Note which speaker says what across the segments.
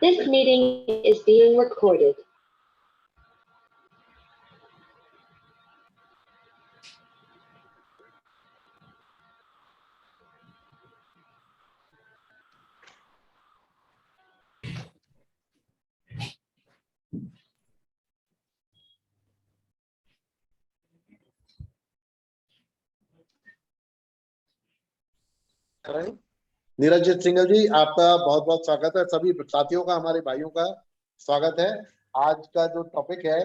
Speaker 1: This meeting is being recorded.
Speaker 2: नीरजजीत Singhal जी, आपका बहुत बहुत स्वागत है। सभी साथियों का, हमारे भाइयों का स्वागत है। आज का जो टॉपिक है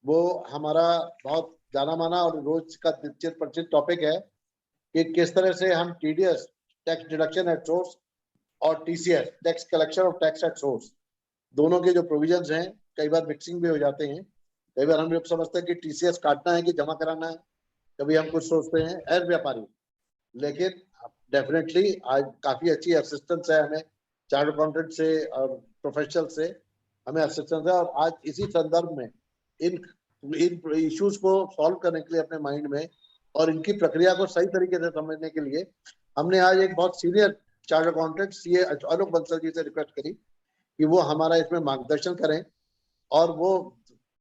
Speaker 2: वो हमारा बहुत जाना माना और रोज का निश्चित परिचित टॉपिक है कि किस तरह से हम TDS tax deduction at source और TCS tax collection of tax at source दोनों के जो प्रोविजंस हैं, कई बार मिक्सिंग भी हो जाते हैं। कई बार हम लोग समझते हैं कि टीसीएस काटना है कि जमा कराना है, कभी हम कुछ सोचते हैं एज व्यापारी। लेकिन डेफिनेटली आज काफी अच्छी असिस्टेंस है हमें चार्टर्ड अकाउंटेंट से और प्रोफेशनल से हमें असिस्टेंस है। और आज इसी संदर्भ में इन इश्यूज को सॉल्व करने के लिए अपने माइंड में और इनकी प्रक्रिया को सही तरीके से समझने के लिए हमने आज एक बहुत सीनियर चार्टर्ड अकाउंटेंट सीए आलोक बंसल जी से रिक्वेस्ट करी कि वो हमारा इसमें मार्गदर्शन करें। और वो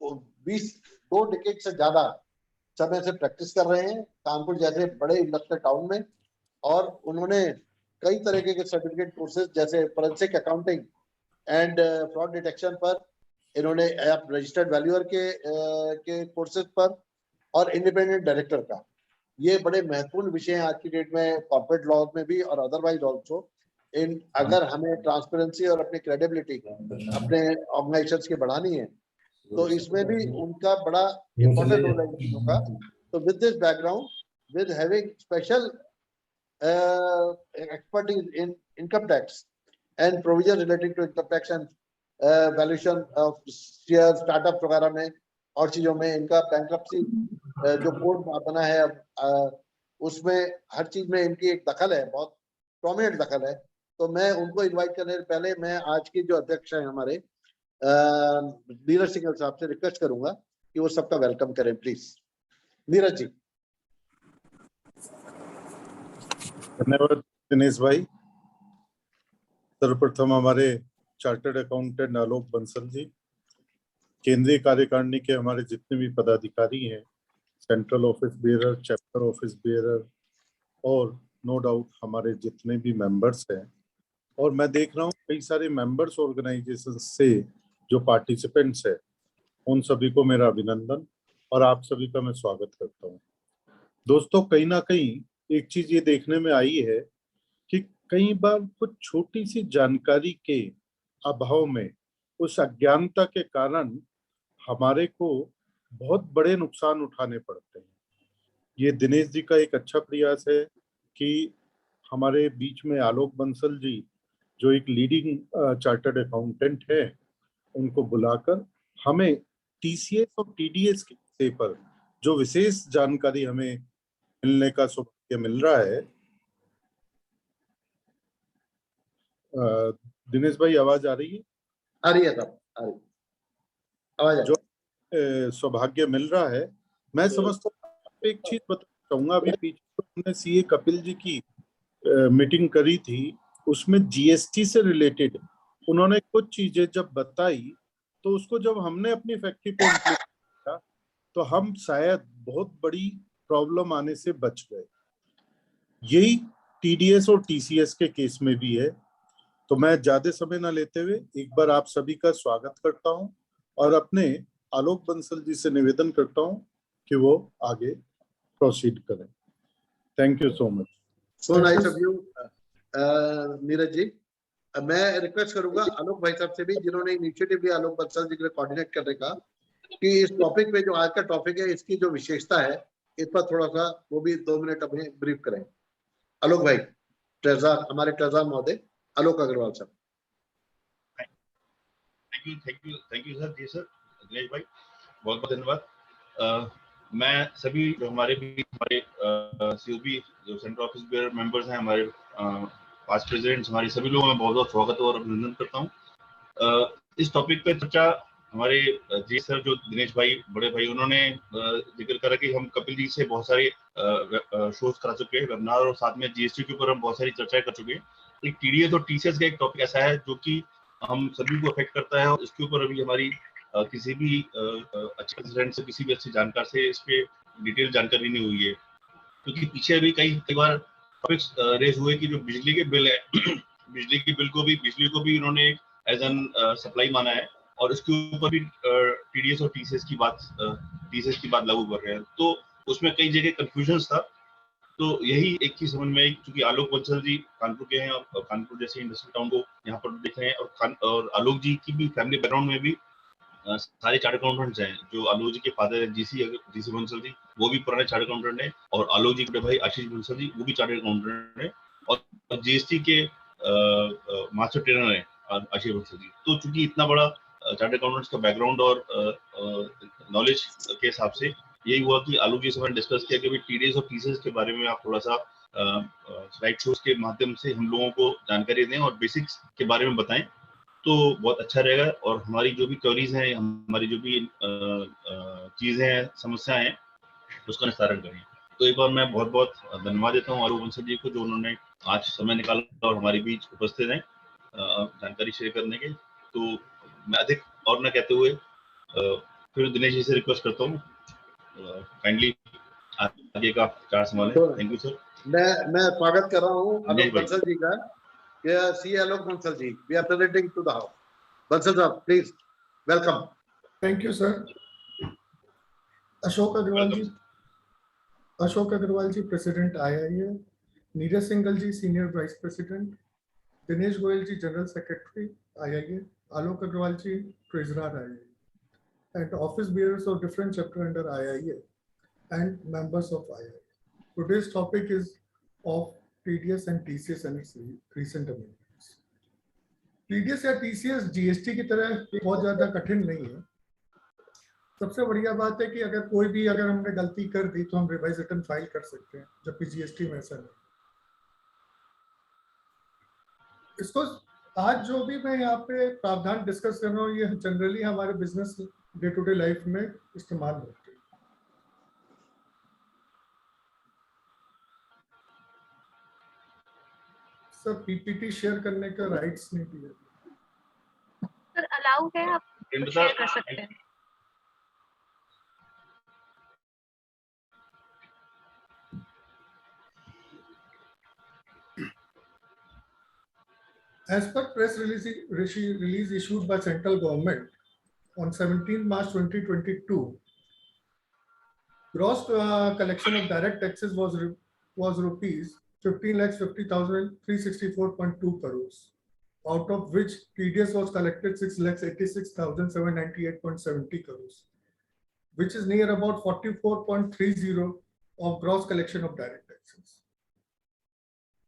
Speaker 2: 2 डिकेड से ज्यादा समय से प्रैक्टिस कर रहे हैं कानपुर जैसे बड़े इंडस्ट्रियल टाउन में। और उन्होंने कई तरह के सर्टिफिकेट कोर्सेज जैसे forensic accounting and fraud detection पर, इन्होंने रजिस्टर्ड वैल्यूअर के कोर्सेज पर और इंडिपेंडेंट डायरेक्टर का। ये बड़े महत्वपूर्ण विषय हैं आज की डेट में, कॉर्पोरेट लॉ में भी और अदरवाइज ऑल्सो। इन अगर हमें ट्रांसपेरेंसी और अपनी क्रेडिबिलिटी अपने ऑर्गेनाइजेशंस की बढ़ानी है तो इसमें भी उनका बड़ा इंपॉर्टेंट रोल है इन चीजों का। तो with this background, with having special expertise in income tax and provision relating to income tax and valuation of share startup वगैरह में और चीजों में इनका बैंक्रप्सी जो कोड बना है अब उसमें हर चीज में इनकी एक दखल है, बहुत प्रोमिनेंट दखल है। तो मैं उनको इनवाइट करने से पहले मैं आज की जो अध्यक्ष हैं हमारे नीरज सिंघल साहब से रिक्वेस्ट करूंगा कि वो सबका वेलकम करें प्लीज। नीरज जी।
Speaker 3: धन्यवाद दिनेश भाई। सर्वप्रथम हमारे चार्टर्ड अकाउंटेंट आलोक बंसल जी, केंद्रीय कार्यकारिणी के हमारे जितने भी पदाधिकारी हैं, central office bearer, chapter office bearer और नो डाउट हमारे जितने भी मेंबर्स हैं, और मैं देख रहा हूँ कई सारे मेंबर्स ऑर्गेनाइजेशन से जो पार्टिसिपेंट्स हैं, उन सभी को मेरा अभिनंदन और आप सभी का मैं स्वागत करता हूँ। दोस्तों, कहीं ना कहीं एक चीज ये देखने में आई है कि कई बार कुछ छोटी सी जानकारी के अभाव में, उस अज्ञानता के कारण हमारे को बहुत बड़े नुकसान उठाने पड़ते हैं। ये दिनेश जी का एक अच्छा प्रयास है कि हमारे बीच में आलोक बंसल जी जो एक लीडिंग चार्टर्ड अकाउंटेंट है, उनको बुलाकर हमें टीसीएस और टीडीएस के विषय पर जो विशेष जानकारी हमें मिलने का सौभाग्य मिल रहा है। दिनेश भाई, आवाज आ रही है?
Speaker 2: आ रही है साहब, आ रही आवाज।
Speaker 3: जो सौभाग्य मिल रहा है, मैं समझता हूँ एक चीज बताना चाहूंगा। अभी पीछे तो हमने सीए कपिल जी की मीटिंग करी थी, उसमें जीएसटी से रिलेटेड उन्होंने कुछ चीजें जब बताई तो उसको जब हमने अपनी फैक्ट्री पे इम्प्लीमेंट किया तो हम शायद बहुत बड़ी प्रॉब्लम आने से बच गए। यही टीडीएस और टीसीएस के केस में भी है। तो मैं ज्यादा समय ना लेते हुए एक बार आप सभी का स्वागत करता हूं और अपने आलोक बंसल जी से निवेदन करता हूं कि वो आगे प्रोसीड करें। Thank you so much.
Speaker 2: So nice of you Neeraj ji. मैं रिक्वेस्ट करूंगा आलोक भाई साहब से भी, जिन्होंने इनिशिएटिव लिया आलोक बंसल जी को कोऑर्डिनेट करने का, कि इस टॉपिक पे जो आज का टॉपिक है इसकी जो विशेषता है इस पर थोड़ा सा वो भी 2 मिनट हमें ब्रीफ करें। आलोक भाई, ट्रेजर, हमारे ट्रेजर महोदय आलोक अग्रवाल साहब।
Speaker 4: Thank you sir. जी सर, दिनेश भाई बहुत बहुत धन्यवाद। मैं सभी जो हमारे सीओबी जो सेंट्रल ऑफिस बेयर मेंबर्स हैं, हमारे पास्ट प्रेसिडेंट्स, हमारे सभी लोगों में बहुत बहुत स्वागत और अभिनंदन करता हूँ। इस टॉपिक पे चर्चा हमारे जी सर, जो दिनेश भाई बड़े भाई, उन्होंने जिक्र करा कि हम कपिल जी से बहुत सारे शोज करा चुके हैं, वेबिनार, और साथ में जीएसटी के ऊपर हम बहुत सारी चर्चाएं कर चुके हैं। एक टीडीएस और टीसीएस का एक टॉपिक ऐसा है जो कि हम सभी को अफेक्ट करता है और इसके ऊपर अभी हमारी किसी भी अच्छे कंसल्टेंट से, किसी भी अच्छे जानकार से इस पे डिटेल जानकारी नहीं हुई है, क्योंकि पीछे अभी कई बार टॉपिक्स रेज हुए कि जो बिजली के बिल है बिजली को भी इन्होंने एज एन सप्लाई माना है और इसके ऊपर भी टीडीएस और टीसीएस की बात लागू कर रहे हैं। तो उसमें कई जगह कंफ्यूजन था। तो यही एक चीज समझ में आई, क्योंकि आलोक बंसल जी कानपुर के हैं और कानपुर जैसे इंडस्ट्रियल टाउन को यहाँ पर देख रहे हैं, और आलोक जी की भी फैमिली बैकग्राउंड में भी सारे चार्ट अकाउंटेंट्स हैं। जो आलोक जी के फादर है जीसी बंसल जी, वो भी पुराने चार्ट अकाउंटेंट हैं, और आलोक जी के भाई आशीष बंसल जी, वो भी चार्ट अकाउंटेंट हैं, और जीएसटी के मास्टर ट्रेनर हैं आशीष बंसल जी। तो चूंकि इतना बड़ा चार्ट अकाउंटेंट्स का बैकग्राउंड और नॉलेज के हिसाब से यही हुआ कि आलोक जी से मैंने डिस्कस किया कि टीडीएस और टीसीएस के बारे में आप थोड़ा सा स्लाइड शोज के माध्यम से हम लोगों को जानकारी दें और बेसिक्स के बारे में बताएं, तो बहुत अच्छा रहेगा। और हमारी जो भी क्वेरीज हैं, हमारी जो भी चीजें हैं, समस्याएं हैं, उसका निस्तारण करें। तो एक बार मैं बहुत बहुत धन्यवाद देता हूँ आलोक बंसल जी को, जो उन्होंने आज समय निकाला और हमारे बीच उपस्थित हैं जानकारी शेयर करने के। तो मैं अधिक और न कहते हुए फिर दिनेश जी से रिक्वेस्ट करता हूँ काइंडली आगे का चार्ट संभालें। Thank you sir.
Speaker 2: मैं स्वागत कर रहा हूँ आलोक बंसल जी का। See Alok Bansal ji, we are presenting to the house. Bansal साहब, please welcome.
Speaker 5: Thank you sir. Ashok Agarwal ji president IIA, Neeraj Singhal ji senior vice president, Dinesh Goyal ji general secretary IIA, Alok Agarwal ji treasurer IIA, and office bearers of different chapter under IIA and members of IIA. Today's topic is of TDS and TCS and its recent amendments. TDS या TCS GST की तरह बहुत ज्यादा कठिन नहीं है। सबसे बढ़िया बात है कि अगर हमने गलती कर दी तो हम रिवाइज रिटर्न फाइल कर सकते हैं, जबकि GST में ऐसा नहीं। इसको आज जो भी मैं यहाँ पे प्रावधान डिस्कस कर रहा हूँ, ये जनरली हमारे business day to day life में इस्तेमाल होते हैं। सर पीपीटी शेयर करने का राइट्स नहीं दिया
Speaker 6: सर, अलाउ है, आप शेयर कर सकते हैं।
Speaker 5: As per press release issued by central government on 17 March 2022, gross collection of direct taxes was rupees 15,50,364.2 crores, out of which TDS was collected 6,86,798.70 crores, which is near about 44.30 of gross collection of direct taxes.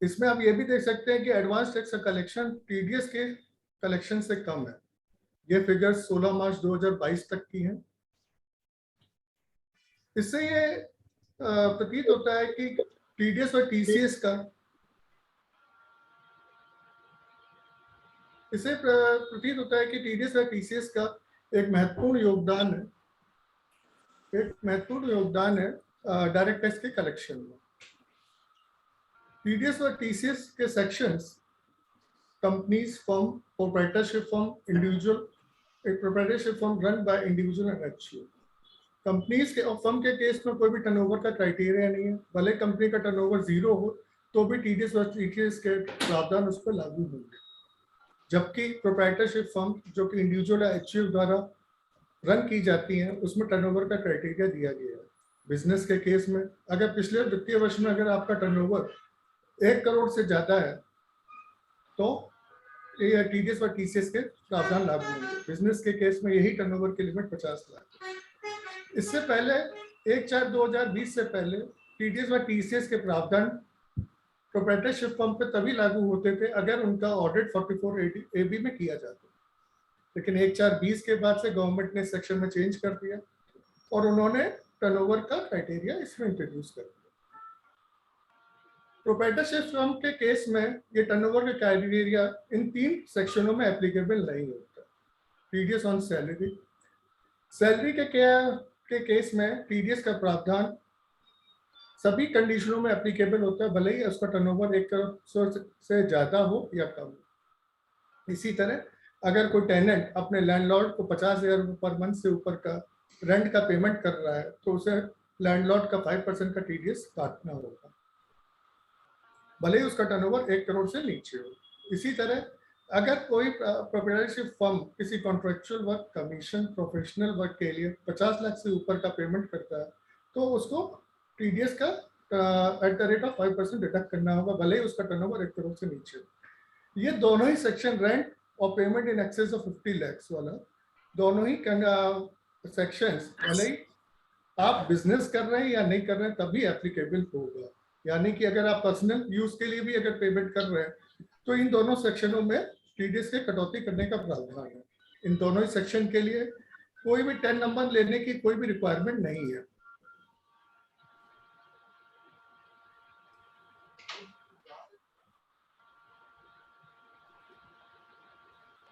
Speaker 5: इसमें आप ये भी देख सकते हैं कि advance tax collection TDS के collection से कम है। ये फिगर्स 16 मार्च 2022 तक की हैं। इससे ये प्रतीत होता है कि टीडीएस और टीसीएस का एक महत्वपूर्ण योगदान है डायरेक्ट टैक्स के कलेक्शन में। TDS और TCS के sections companies form, proprietorship form run by individual and HUF। Companies के और फर्म के केस में कोई भी टर्नओवर का क्राइटेरिया नहीं है। भले कंपनी का टर्नओवर 0 हो तो भी TDS और TCS के प्रावधान उस पर लागू होंगे, जबकि प्रोप्राइटरशिप फर्म जो कि इंडिविजुअल या HUF द्वारा रन की जाती हैं, उसमें टर्नओवर का क्राइटेरिया दिया गया है। बिजनेस के केस में अगर पिछले वित्तीय वर्ष में अगर आपका टर्नओवर 1 करोड़ से ज्यादा है तो ये TDS और TCS के प्रावधान लागू होंगे। बिजनेस के केस में यही टर्नओवर की लिमिट 50 लाख। इससे पहले 1/4/2020 से पहले TDS और TCS के प्रावधान प्रोप्राइटरशिप फर्म पे तभी लागू होते थे अगर उनका ऑडिट 44AB में किया जाता। लेकिन 1/4/20 के बाद से गवर्नमेंट ने सेक्शन में चेंज कर दिया और उन्होंने टर्नओवर का क्राइटेरिया इसमें इंट्रोड्यूस कर दिया। प्रोप्राइटरशिप फर्म के केस में ये टर्नओवर का क्राइटेरिया इन 3 सेक्शनों में एप्लीकेबल नहीं होता। TDS ऑन सैलरी के केस में TDS का प्रावधान सभी कंडीशनों में एप्लीकेबल होता है, भले ही उसका टर्नओवर 1 करोड़ से ज्यादा हो या कम हो। इसी तरह अगर कोई टेनेंट अपने लैंडलॉर्ड को 50,000 पर मंथ से ऊपर का रेंट का पेमेंट कर रहा है तो उसे लैंडलॉर्ड का 5% का टीडीएस काटना होगा, भले ही उसका टर्नओवर 1 करोड़ से नीचे हो। इसी तरह अगर कोई प्रोप्राइटरशिप फर्म किसी contractual work, commission, professional work के लिए 50 लाख से ऊपर का पेमेंट करता है तो उसको टीडीएस का eight the rate of 5% deduct करना होगा, भले ही उसका टर्नओवर 1 करोड़ से नीचे हो। ये दोनों ही सेक्शन, रेंट और payment in excess of 50 lakh वाला, दोनों ही सेक्शंस भले ही आप बिजनेस कर रहे हैं या नहीं कर रहे हैं तभी एप्लीकेबल होगा। यानी कि अगर आप पर्सनल यूज के लिए भी अगर पेमेंट कर रहे हैं तो इन दोनों सेक्शनों में टीडीएस के कटौती करने का प्रावधान है। इन दोनों ही सेक्शन के लिए कोई भी 10 नंबर लेने की कोई भी रिक्वायरमेंट नहीं है।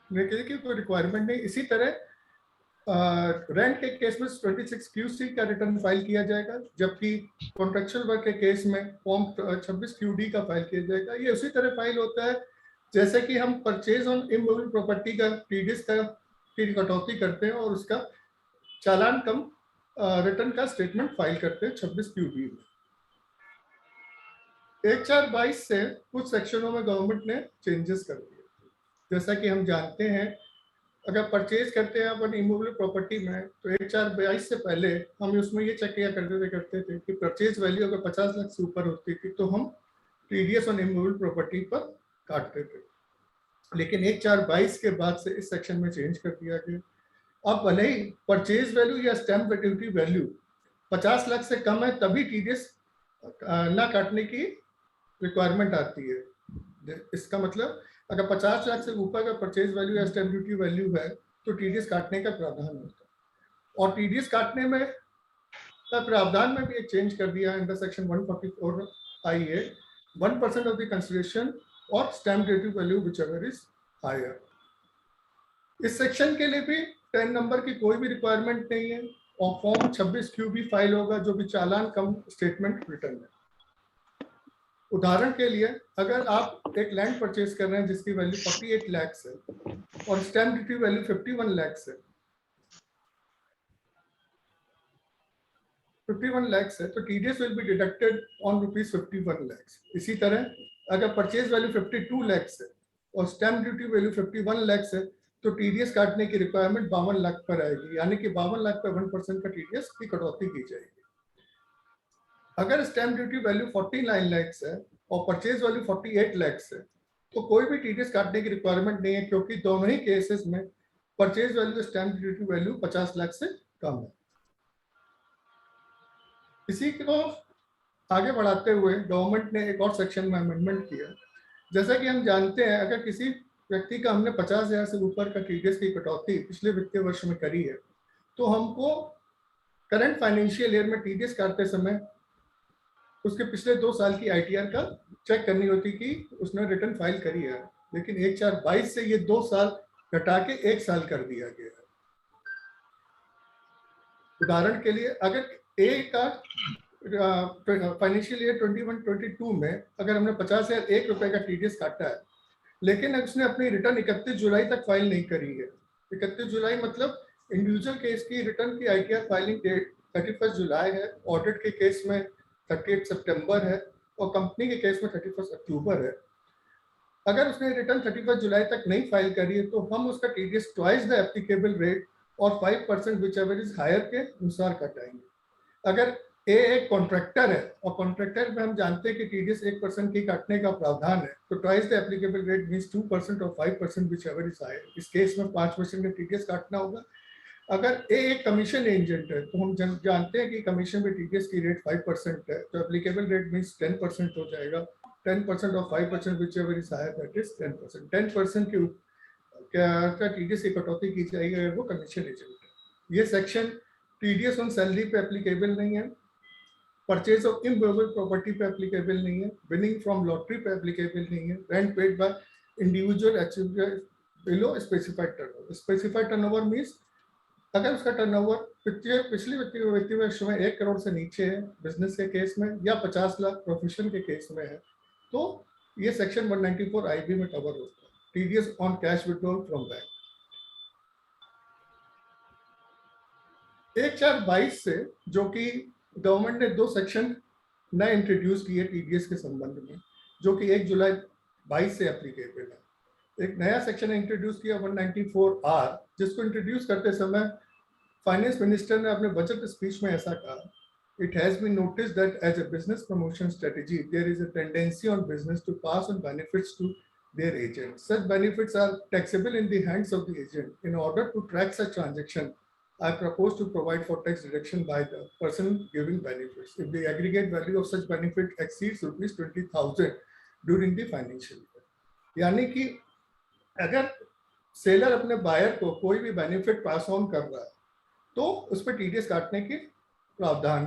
Speaker 5: की कोई रिक्वायरमेंट नहीं। इसी तरह रेंट के केस में 26 QC का रिटर्न फाइल किया जाएगा, जबकि कॉन्ट्रेक्चुअल वर्क के केस में फॉर्म 26 QD का फाइल किया जाएगा। ये उसी तरह फाइल होता है जैसे कि हम परचेज ऑन इमूवेबल प्रॉपर्टी का टीडीएस का की कटौती करते हैं और उसका चालान कम रिटर्न का स्टेटमेंट फाइल करते हैं 26 QD में। 1/4/22 से कुछ सेक्शनों में गवर्नमेंट ने चेंजेस कर दिए। जैसा कि हम जानते हैं अगर परचेज करते हैं अपन इमूवेबल प्रॉपर्टी में तो 1/4/22 से पहले हम उसमें ये चेक किया करते थे कि परचेज वैल्यू अगर 50 लाख से ऊपर होती थी तो हम टीडीएस ऑन इमूवेबल प्रॉपर्टी पर काटते थे। लेकिन 1/4/22 के बाद से इस सेक्शन में चेंज कर दिया गया। अब भले ही परचेज वैल्यू या स्टैम्प ड्यूटी वैल्यू 50 लाख से कम है तभी टीडीएस ना काटने की रिक्वायरमेंट आती है। इसका मतलब अगर 50 लाख से ऊपर का परचेज वैल्यू या स्टैम्प ड्यूटी वैल्यू है तो टीडीएस काटने का प्रावधान होता है। और टीडीएस काटने में प्रावधान में भी एक चेंज कर दिया है under section 144IA, 1% of the consideration और stamp duty value whichever is higher. इस सेक्शन के लिए भी 10 नंबर की कोई भी रिक्वायरमेंट नहीं है और फॉर्म 26 QB फाइल होगा जो भी चालान कम स्टेटमेंट रिटर्न है। उदाहरण के लिए अगर आप एक लैंड परचेज कर रहे हैं जिसकी वैल्यू 48 लाख है और स्टैम्प ड्यूटी वैल्यू 51 लाख है, 51 लाख है तो TDS will be deducted on ₹51 lakh. इसी तरह अगर परचेज वैल्यू 52 लाख है और स्टैम्प ड्यूटी वैल्यू 51 लाख है तो टीडीएस काटने की रिक्वायरमेंट 52 लाख पर आएगी, यानी कि 52 लाख पर 1% का टीडीएस की कटौती की जाएगी। अगर स्टैम्प ड्यूटी वैल्यू 49 लाख है और परचेज वैल्यू 48 लाख है तो कोई भी टीडीएस काटने की रिक्वायरमेंट नहीं है, क्योंकि दोनों ही केसेस में purchase value stamp duty value 50 lakh से कम है। इसी को आगे बढ़ाते हुए गवर्नमेंट ने एक और सेक्शन में अमेंडमेंट किया। जैसा कि हम जानते हैं अगर किसी व्यक्ति का हमने 50,000 से ऊपर का टीडीएस की कटौती पिछले वित्तीय वर्ष में करी है तो हमको करंट फाइनेंशियल ईयर में टीडीएस काटते समय उसके पिछले 2 साल की ITR का चेक करनी होती कि उसने रिटर्न फाइल करी है। लेकिन 1/4/22 से ये 2 साल घटा के 1 साल कर दिया गया है। उदाहरण के लिए अगर A का फाइनेंशियल ईयर 21-22 में अगर हमने 50,001 रुपए का टीडीएस काटा है लेकिन उसने अपनी रिटर्न 31 जुलाई तक फाइल नहीं करी है। 31 जुलाई मतलब इंडिविजुअल केस की रिटर्न की ITR फाइलिंग डेट 31 जुलाई है, ऑडिट के केस में 38 सितंबर है और कंपनी के केस में 31 अक्टूबर है। अगर उसने रिटर्न 31 जुलाई तक नहीं फाइल करी है तो हम उसका TDS twice the applicable rate और 5% व्हिचएवर इज हायर के अनुसार कटाएंगे। अगर ए एक कॉन्ट्रैक्टर है और कॉन्ट्रैक्टर में हम जानते हैं कि टीडीएस 1% की काटने का प्रावधान है तो twice the applicable rate means 2% और 5% व्हिचएवर इज हायर। इस केस में 5% का टीडीएस काटना होगा। अगर ए एक कमीशन एजेंट है तो हम जानते हैं कि कमीशन में टीडीएस की रेट 5% है तो एप्लीकेबल रेट मींस 10% हो जाएगा। 10% और 5% whichever is higher that is 10%। 10% के क्या टीडीएस की कटौती की जाएगी अगर वो कमीशन एजेंट है। ये सेक्शन टीडीएस ऑन सैलरी पे एप्लीकेबल नहीं है, परचेज ऑफ इमूवेबल प्रॉपर्टी पे एप्लीकेबल नहीं है, विनिंग फ्रॉम लॉटरी पे एप्लीकेबल नहीं है, rent paid by individual achieved below specified turnover. Specified turnover means अगर उसका टर्नओवर पिछले वित्तीय वर्ष में 1 करोड़ से नीचे है बिजनेस के केस में या 50 लाख प्रोफेशन के केस में है तो ये सेक्शन 194 IB में कवर होता है। TDS on cash withdrawal from bank. 1/4/22 से, जो कि गवर्नमेंट ने 2 सेक्शन नए इंट्रोड्यूस किए टीडीएस के संबंध में, जो कि 1 जुलाई 22 से एप्लीकेबल है। एक नया सेक्शन इंट्रोड्यूस किया 194R, जिसको इंट्रोड्यूस करते समय फाइनेंस मिनिस्टर ने अपने बजट स्पीच में ऐसा कहा, It has been noticed that as a business promotion strategy, there is a tendency on business to pass on benefits to their agents. Such benefits are taxable in the hands of the agent. In order to track such transaction, I propose to provide for tax deduction by the person giving benefits if the aggregate value of such benefit exceeds ₹20,000 during the financial year. यानी कि अगर seller अपने buyer को कोई भी benefit pass on कर रहा है तो उस पर टीडीएस काटने की प्रावधान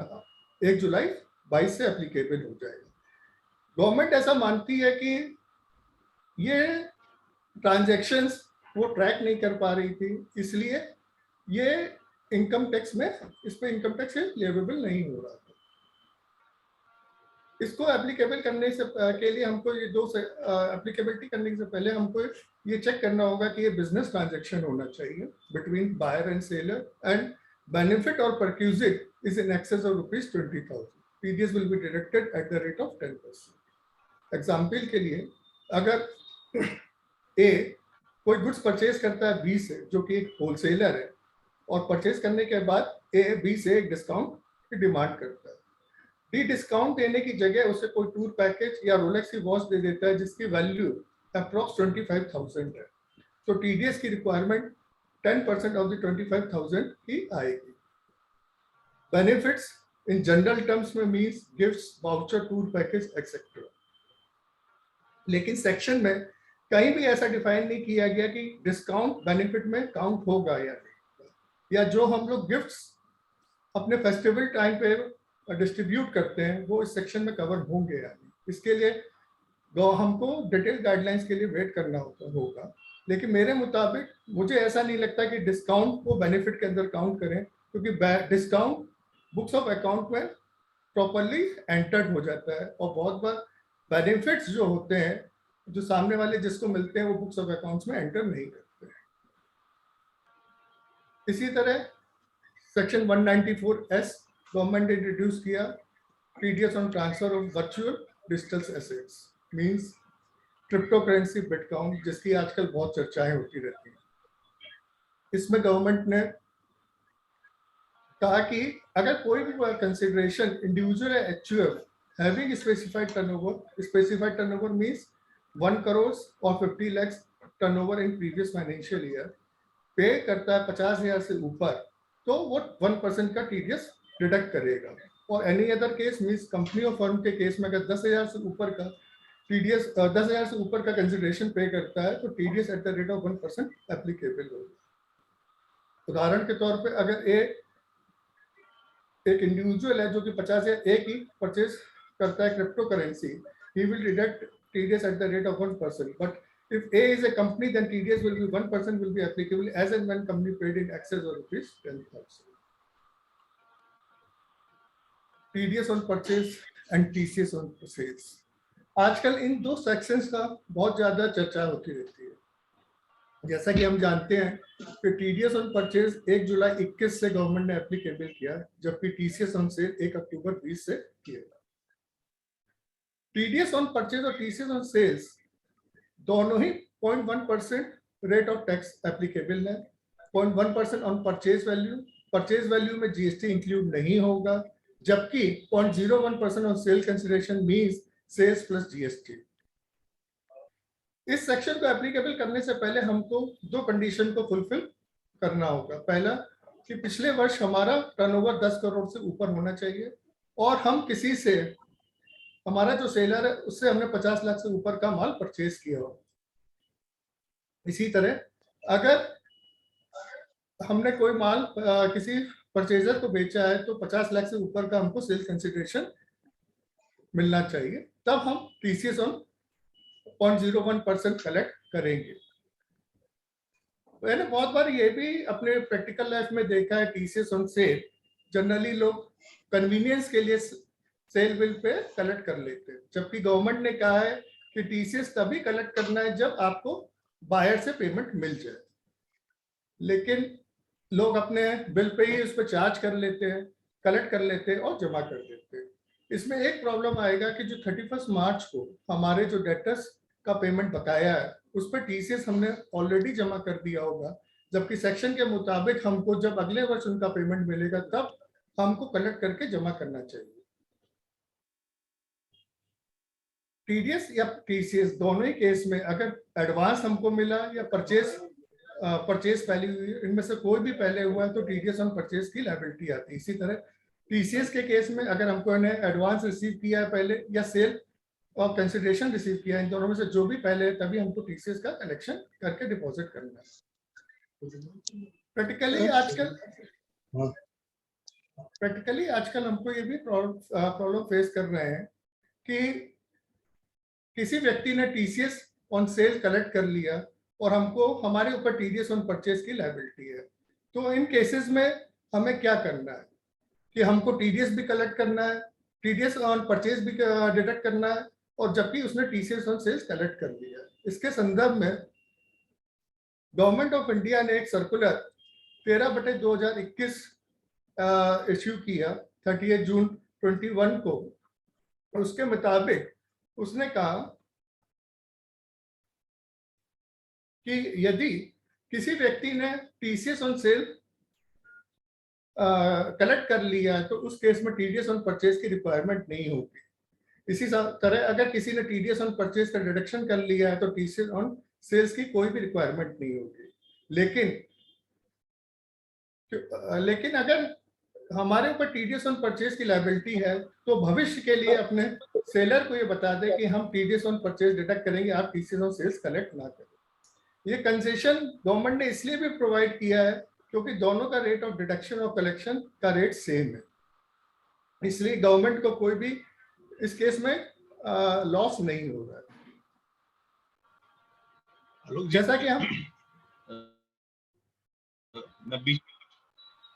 Speaker 5: 1 जुलाई 22 से एप्लीकेबल हो जाएगा। गवर्नमेंट ऐसा मानती है कि ये ट्रांजैक्शंस वो ट्रैक नहीं कर पा रही थी, इसलिए ये इनकम टैक्स में, इस पे इनकम टैक्स लेवेबल नहीं हो रहा था। इसको एप्लीकेबल करने से के लिए हमको ये एप्लीकेबिलिटी करने से पहले हमको ये चेक करना होगा कि ये बिजनेस ट्रांजैक्शन होना चाहिए between buyer and seller, and benefit or perquisite is in excess of ₹20,000. TDS will be deducted at the rate of 10%. Example के लिए, अगर A कोई गुड्स परचेज करता है B से, जो कि एक होलसेलर है, और परचेज करने के बाद A B से एक डिस्काउंट की डिमांड करता है, D डिस्काउंट देने की जगह उसे कोई टूर पैकेज या रोलेक्स की वॉच दे देता है जिसकी वैल्यू अप्रॉक्स 25,000 है, तो TDS की रिक्वायरमेंट 10% of the 25,000 की आएगी। बेनिफिट्स इन जनरल टर्म्स में means gifts, voucher, tour package etcetera. लेकिन सेक्शन में कहीं भी ऐसा डिफाइन नहीं किया गया कि डिस्काउंट बेनिफिट में काउंट होगा या नहीं, या जो हम लोग गिफ्ट्स अपने फेस्टिवल टाइम पे डिस्ट्रीब्यूट करते हैं वो इस सेक्शन में कवर होंगे या नहीं। इसके लिए हमको डिटेल गाइडलाइंस के लिए वेट करना होगा। लेकिन मेरे मुताबिक मुझे ऐसा नहीं लगता कि डिस्काउंट को बेनिफिट के अंदर काउंट करें, क्योंकि डिस्काउंट बुक्स ऑफ अकाउंट में प्रॉपरली एंटर्ड हो जाता है, और बहुत बार बेनिफिट्स जो होते हैं जो सामने वाले जिसको मिलते हैं वो बुक्स ऑफ अकाउंट्स में एंटर नहीं करते हैं। इसी तरह सेक्शन 194S गवर्नमेंट ने इंट्रोड्यूस किया, TDS on transfer of virtual digital assets, means crypto currency, bitcoin, जिसकी आजकल बहुत चर्चाएं होती रहती हैं। इसमें गवर्नमेंट ने कहा कि अगर कोई भी कंसिडरेशन इंडिविजुअल है actual having specified turnover means 1 crore और 50 lakh turnover in previous financial year पे करता है 50,000 से ऊपर, तो वो 1% का टीडीएस डिडक्ट करेगा। और any other case means company और फर्म के केस में अगर 10,000 से ऊपर का टीडीएस 10,000 से ऊपर का कंसिडरेशन पे करता है तो TDS eight the rate of 1% applicable होगा। उदाहरण के तौर पे अगर एक इंडिविजुअल है जो कि 50,000 A की परचेज करता है crypto currency, he will deduct TDS at the rate of 1%. But if A is a company, then TDS will be 1% will be applicable as and when company paid in excess of ₹10,000. TDS on purchase and TCS on sales. आजकल इन दो sections का बहुत ज्यादा चर्चा होती रहती है। जैसा कि हम जानते हैं कि टीडीएस ऑन परचेज 1 जुलाई 21 से गवर्नमेंट ने एप्लीकेबल किया, जबकि टीसीएस ऑन सेल 1 अक्टूबर 20 से किया। टीडीएस ऑन परचेज और टीसीएस ऑन सेल्स दोनों ही 0.1% रेट ऑफ टैक्स एप्लीकेबल है। 0.1% ऑन परचेज वैल्यू में जीएसटी इंक्लूड नहीं होगा, जबकि 0.01% on sale consideration means sales plus GST. इस सेक्शन को एप्लीकेबल करने से पहले हमको 2 कंडीशन को फुलफिल करना होगा। पहला कि पिछले वर्ष हमारा टर्नओवर 10 करोड़ से ऊपर होना चाहिए और हम किसी से, हमारा जो सेलर है उससे हमने 50 लाख से ऊपर का माल परचेज किया हो। इसी तरह अगर हमने कोई माल किसी परचेजर को बेचा है तो 50 लाख से ऊपर का हमको सेल कंसिडरेशन मिलना चाहिए, तब हम टीसीएस ऑन 0.01% कलेक्ट करेंगे। मैंने बहुत बार ये भी अपने प्रैक्टिकल लाइफ में देखा है, टीसीएस ऑन सेल जनरली लोग कन्वीनियंस के लिए सेल बिल पे कलेक्ट कर लेते हैं, जबकि गवर्नमेंट ने कहा है कि टीसीएस तभी कलेक्ट करना है जब आपको बायर से पेमेंट मिल जाए। लेकिन लोग अपने बिल पे ही उस पर चार्ज कर लेते हैं, कलेक्ट कर लेते हैं और जमा कर देते हैं। इसमें एक प्रॉब्लम आएगा कि जो 31 मार्च को हमारे जो डेटर्स का पेमेंट बकाया है उस पर टीसीएस हमने ऑलरेडी जमा कर दिया होगा, जबकि सेक्शन के मुताबिक हमको जब अगले वर्ष उनका पेमेंट मिलेगा तब हमको कलेक्ट करके जमा करना चाहिए। टीडीएस या टीसीएस दोनों ही केस में अगर एडवांस हमको मिला या परचेज पहले हुई, इनमें से कोई भी पहले हुआ है तो टीडीएस ऑन परचेज की लायबिलिटी आती है। इसी तरह टीसीएस के केस में अगर हमको इन्हें एडवांस रिसीव किया है पहले या सेल और कंसिडरेशन रिसीव किया है, इन दोनों में से जो भी पहले है तभी हमको टीसीएस का कलेक्शन करके डिपॉजिट करना है। प्रैक्टिकली आजकल हमको ये भी प्रॉब्लम फेस कर रहे हैं कि किसी व्यक्ति ने टीसीएस ऑन सेल कलेक्ट कर लिया और हमको हमारे ऊपर टीडीएस ऑन परचेज की लायबिलिटी है, तो इन केसेस में हमें क्या करना है कि हमको टीडीएस भी कलेक्ट करना है, टीडीएस ऑन परचेज भी डिडक्ट करना है, और जबकि उसने टीसीएस ऑन सेल्स कलेक्ट कर लिया है। इसके संदर्भ में गवर्नमेंट ऑफ इंडिया ने एक सर्कुलर 13/2021 इश्यू किया 30 जून 21 को। उसके मुताबिक उसने कहा कि यदि किसी व्यक्ति ने टीसीएस ऑन सेल कलेक्ट कर लिया है तो उस केस में टीडीएस ऑन परचेज की रिक्वायरमेंट नहीं होगी। इसी तरह अगर किसी ने टीडीएस ऑन परचेज का डिडक्शन कर लिया है तो टीसीएस ऑन सेल्स की कोई भी रिक्वायरमेंट नहीं होगी। लेकिन अगर हमारे ऊपर टीडीएस ऑन परचेज की लायबिलिटी है तो भविष्य के लिए अपने सेलर को ये बता दे कि हम टीडीएस ऑन परचेज डिडक्ट करेंगे, आप टीसीएस ऑन सेल्स कलेक्ट ना करें। ये कंसेशन गवर्नमेंट ने इसलिए भी प्रोवाइड किया है क्योंकि दोनों का रेट ऑफ डिडक्शन और कलेक्शन का रेट सेम है, इसलिए गवर्नमेंट को कोई भी इस केस में लॉस नहीं हो रहा है। जैसा कि हम
Speaker 4: मैं बीच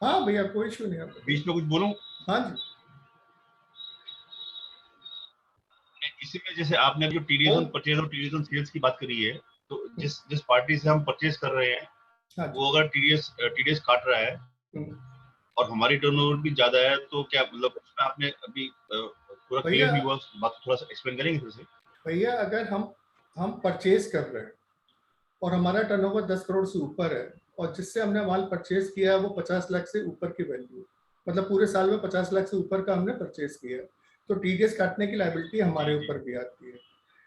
Speaker 5: हाँ भैया कोई इशू नहीं, आप
Speaker 4: बीच में कुछ बोलूं?
Speaker 5: हाँ जी।
Speaker 4: इसी में जैसे आपने जो टीडीएस ऑन परचेज और टीडीएस ऑन सेल्स की बात करी है, तो जिस पार्टी से हम परचेज कर रहे हैं
Speaker 5: हाँ
Speaker 4: वो अगर टीडीएस काट रहा है और हमारी टर्नओवर भी ज्यादा है तो क्या मतलब उसमें आपने अभी पूरा क्लियर नहीं हुआ, बात थोड़ा सा एक्सप्लेन करेंगे फिर से?
Speaker 5: भैया अगर हम परचेज कर रहे हैं और हमारा टर्नओवर 10 करोड़ से ऊपर है और जिससे हमने माल परचेज किया है वो 50 लाख से ऊपर की वैल्यू, मतलब पूरे साल में 50 लाख से ऊपर का हमने परचेज किया है, तो टीडीएस काटने की लायबिलिटी हमारे ऊपर भी आती है।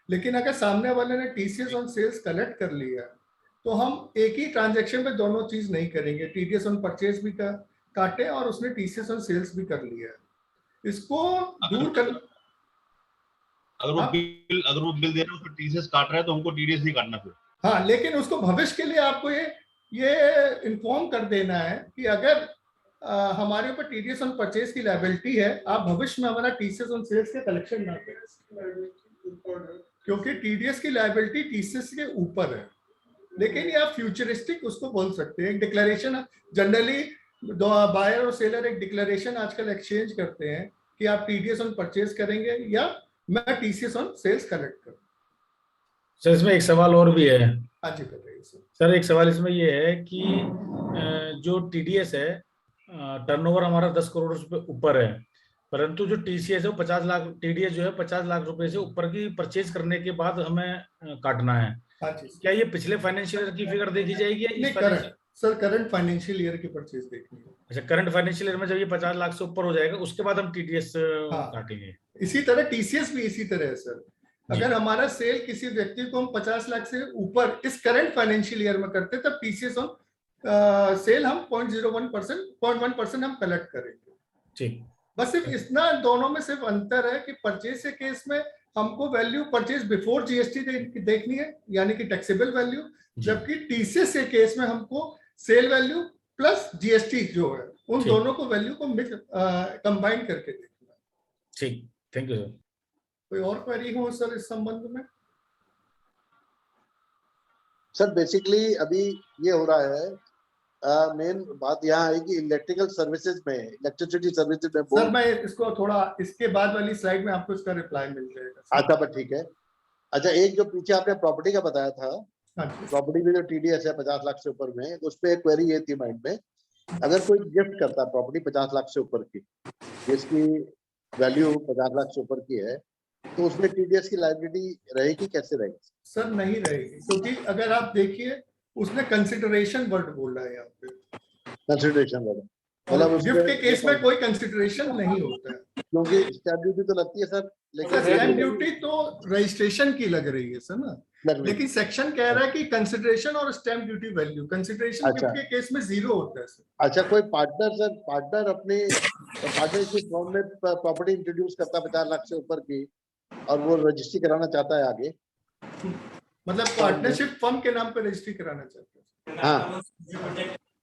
Speaker 5: लेकिन अगर सामने वाले ने टीसीएस ऑन सेल्स कलेक्ट कर लिया तो हम एक ही ट्रांजैक्शन में दोनों चीज नहीं करेंगे, टीडीएस ऑन परचेज भी काटे और उसने टीसीएस ऑन सेल्स भी कर लिया। इसको दूर कर
Speaker 4: अगर वो बिल दे रहा है उसमें टीसीएस काट रहा है तो हमको टीडीएस नहीं काटना फिर।
Speaker 5: हाँ, लेकिन उसको भविष्य के लिए आपको ये इन्फॉर्म कर देना है कि अगर हमारे ऊपर टीडीएस ऑन परचेज की लायबिलिटी है, आप भविष्य में हमारा टीसीएस ऑन सेल्स के कलेक्शन ना करें, क्योंकि टीडीएस की लायबिलिटी टीसीएस के ऊपर है। लेकिन ये आप फ्यूचरिस्टिक उसको बोल सकते हैं, एक डिक्लेरेशन जनरली बायर और सेलर एक डिक्लेरेशन आजकल एक्सचेंज करते हैं कि आप टीडीएस ऑन परचेज करेंगे या मैं टीसीएस ऑन सेल्स कलेक्ट करूं।
Speaker 7: सर इसमें एक सवाल और भी है।
Speaker 5: हाँ जी बताइए
Speaker 7: सर। एक सवाल इसमें ये है कि जो टीडीएस है टर्नओवर हमारा 10 करोड़ रुपए ऊपर है, परंतु जो टीसीएस है वो 50 लाख, टीडीएस जो है 50 लाख रुपए से ऊपर की परचेज करने के बाद हमें काटना है।
Speaker 5: हाँ जी।
Speaker 7: क्या ये पिछले फाइनेंशियल ईयर की फिगर देखी जाएगी या
Speaker 5: नहीं, सर करंट फाइनेंशियल ईयर की परचेज देखनी है।
Speaker 7: अच्छा, करंट फाइनेंशियल ईयर में जब ये 50 लाख से ऊपर हो जाएगा उसके बाद हम टीडीएस काटेंगे।
Speaker 5: इसी तरह टीसीएस भी इसी तरह है सर। अगर हमारा सेल किसी व्यक्ति को हम 50 लाख से ऊपर इस करंट फाइनेंशियल ईयर में करते तब टीसीएस ऑन सेल हम 0.1% हम कलेक्ट करेंगे।
Speaker 7: ठीक,
Speaker 5: बस सिर्फ इतना दोनों में सिर्फ अंतर है कि परचेज के केस में हमको वैल्यू परचेज बिफोर जीएसटी देखनी है, यानी कि टैक्सेबल वैल्यू, जबकि टीसीएस के केस में हमको सेल वैल्यू प्लस जीएसटी जो है उन दोनों को वैल्यू को कंबाइन करके देखना है।
Speaker 7: ठीक, थैंक यू सर।
Speaker 5: कोई और क्वेरी हो सर इस संबंध में?
Speaker 2: सर बेसिकली अभी ये हो रहा है, मेन बात यहाँ है कि इलेक्ट्रिकल सर्विसेज में, इलेक्ट्रिसिटी सर्विसेज में
Speaker 5: सर मैं इसको थोड़ा इसके बाद वाली स्लाइड में आपको इसका रिप्लाई मिल जाएगा।
Speaker 2: अच्छा पर ठीक है। अच्छा, एक जो पीछे आपने प्रॉपर्टी का बताया था, प्रॉपर्टी में जो टीडीएस है 50 लाख से ऊपर में, उस पर एक क्वेरी ये थी माइंड में अगर कोई गिफ्ट करता है प्रॉपर्टी 50 लाख से ऊपर की, जिसकी वैल्यू 50 लाख से ऊपर की है, तो उसमें टीडीएस की लायबिलिटी रहेगी, कैसे रहेगी?
Speaker 5: सर नहीं रहेगी, क्योंकि अगर आप देखिए उसने कंसिडरेशन वर्ड बोला है यहाँ पे,
Speaker 2: कंसिडरेशन वाला
Speaker 5: मतलब
Speaker 2: उसमें
Speaker 5: गिफ्ट के केस में कोई कंसिडरेशन नहीं होता है,
Speaker 2: क्योंकि स्टैम्प ड्यूटी तो लगती है सर, लेकिन
Speaker 5: स्टैम्प ड्यूटी तो रजिस्ट्रेशन की लग रही है सर ना, लेकिन सेक्शन कह रहा है कि कंसिडरेशन और स्टैम्प ड्यूटी वैल्यू, कंसिडरेशन
Speaker 2: अच्छा।
Speaker 5: गिफ्ट के केस में 0 होता है सर।
Speaker 2: अच्छा, कोई पार्टनर सर, पार्टनर अपने पार्टनरशिप फॉर्म में प्रॉपर्टी इंट्रोड्यूस करता है 50 लाख से ऊपर की, और वो रजिस्ट्री कराना चाहता है आगे,
Speaker 5: मतलब पार्टनरशिप फर्म के नाम पे रजिस्ट्री कराना चाहते हैं।
Speaker 2: हाँ,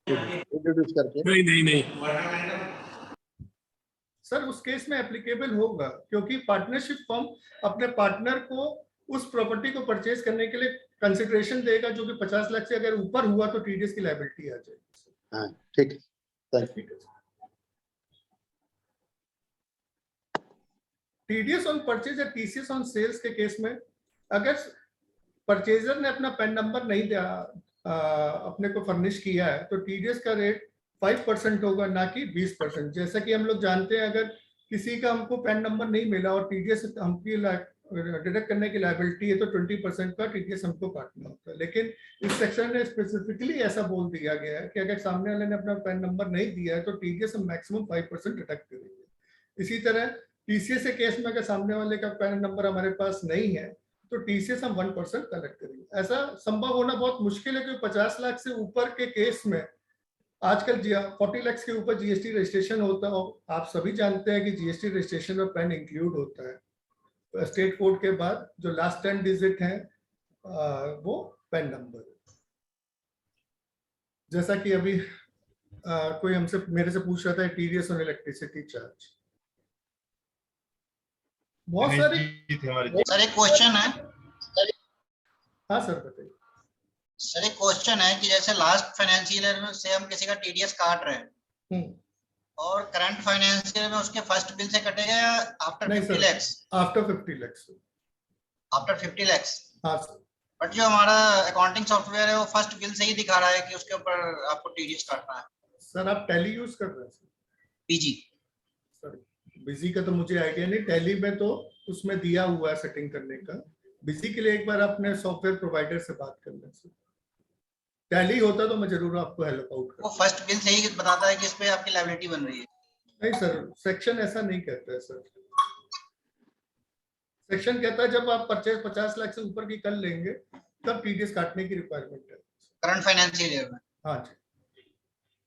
Speaker 2: इंट्रोड्यूस करके
Speaker 8: नहीं
Speaker 5: सर उस केस में एप्लीकेबल होगा, क्योंकि पार्टनरशिप फर्म अपने पार्टनर को उस प्रॉपर्टी को परचेज करने के लिए कंसिडरेशन देगा, जो कि 50 लाख से अगर ऊपर हुआ तो टीडीएस की लायबिलिटी आ जाएगी।
Speaker 2: हाँ, ठीक है, thank you.
Speaker 5: TDS on purchase या टीसीएस ऑन सेल्स के केस में अगर परचेजर ने अपना पैन नंबर नहीं दिया, अपने को फर्निश किया है, तो टीडीएस का रेट 5% होगा, ना कि 20%। जैसा कि हम लोग जानते हैं, अगर किसी का हमको पैन नंबर नहीं मिला और टीडीएस हमकी डिडक्ट करने की लायबिलिटी है, तो 20% का टीडीएस हमको काटना होता है। लेकिन इस सेक्शन में स्पेसिफिकली ऐसा बोल दिया गया है कि अगर सामने वाले ने अपना पैन नंबर नहीं दिया है, तो टीडीएस हम मैक्सिमम 5% डिडक्ट करेंगे। इसी तरह टीसीएस के केस में अगर सामने वाले का पैन नंबर हमारे पास नहीं है, तो टीसीएस हम 1% कलेक्ट करेंगे। ऐसा संभव होना बहुत मुश्किल है, क्योंकि 50 लाख से ऊपर के केस में आजकल 40 लाख के ऊपर जीएसटी रजिस्ट्रेशन होता है। आप सभी जानते हैं कि जीएसटी रजिस्ट्रेशन में पैन इंक्लूड होता है। तो स्टेट कोड के बाद जो लास्ट 10 डिजिट है वो पैन नंबर है। जैसा कि अभी कोई हमसे मेरे से पूछ रहा था टीडीएस और इलेक्ट्रिसिटी चार्ज, बहुत सारे
Speaker 9: सर एक क्वेश्चन है।
Speaker 5: हाँ सर बताइए।
Speaker 9: सर एक क्वेश्चन है कि जैसे लास्ट फाइनेंशियल ईयर में से हम किसी का टीडीएस काट रहे हैं और करंट फाइनेंशियल ईयर में उसके फर्स्ट बिल से कटेगा या after 50 lakh?
Speaker 5: After 50 lakh.
Speaker 9: After 50 lakh.
Speaker 5: हाँ सर।
Speaker 9: बट जो हमारा अकाउंटिंग सॉफ्टवेयर है वो फर्स्ट बिल से ही दिखा रहा है कि उसके ऊपर आपको टीडीएस काटना है।
Speaker 5: सर आप टैली यूज कर रहे हैं?
Speaker 9: पीजी।
Speaker 5: सर बिजी का तो मुझे आइडिया नहीं, टैली में तो उसमें दिया हुआ है सेटिंग करने का। बिजी के लिए एक बार अपने सॉफ्टवेयर प्रोवाइडर से बात कर लें सर। टैली होता तो मैं जरूर आपको हेल्प आउट करता।
Speaker 9: वो फर्स्ट बिल से ही बताता है कि इस पे आपकी लायबिलिटी बन रही है।
Speaker 5: नहीं सर, सेक्शन ऐसा नहीं कहता है सर। सेक्शन कहता है जब आप परचेज 50 लाख से ऊपर की कर लेंगे तब टीडीएस काटने की रिक्वायरमेंट है
Speaker 9: करंट फाइनेंशियल ईयर में।
Speaker 5: हाँ जी।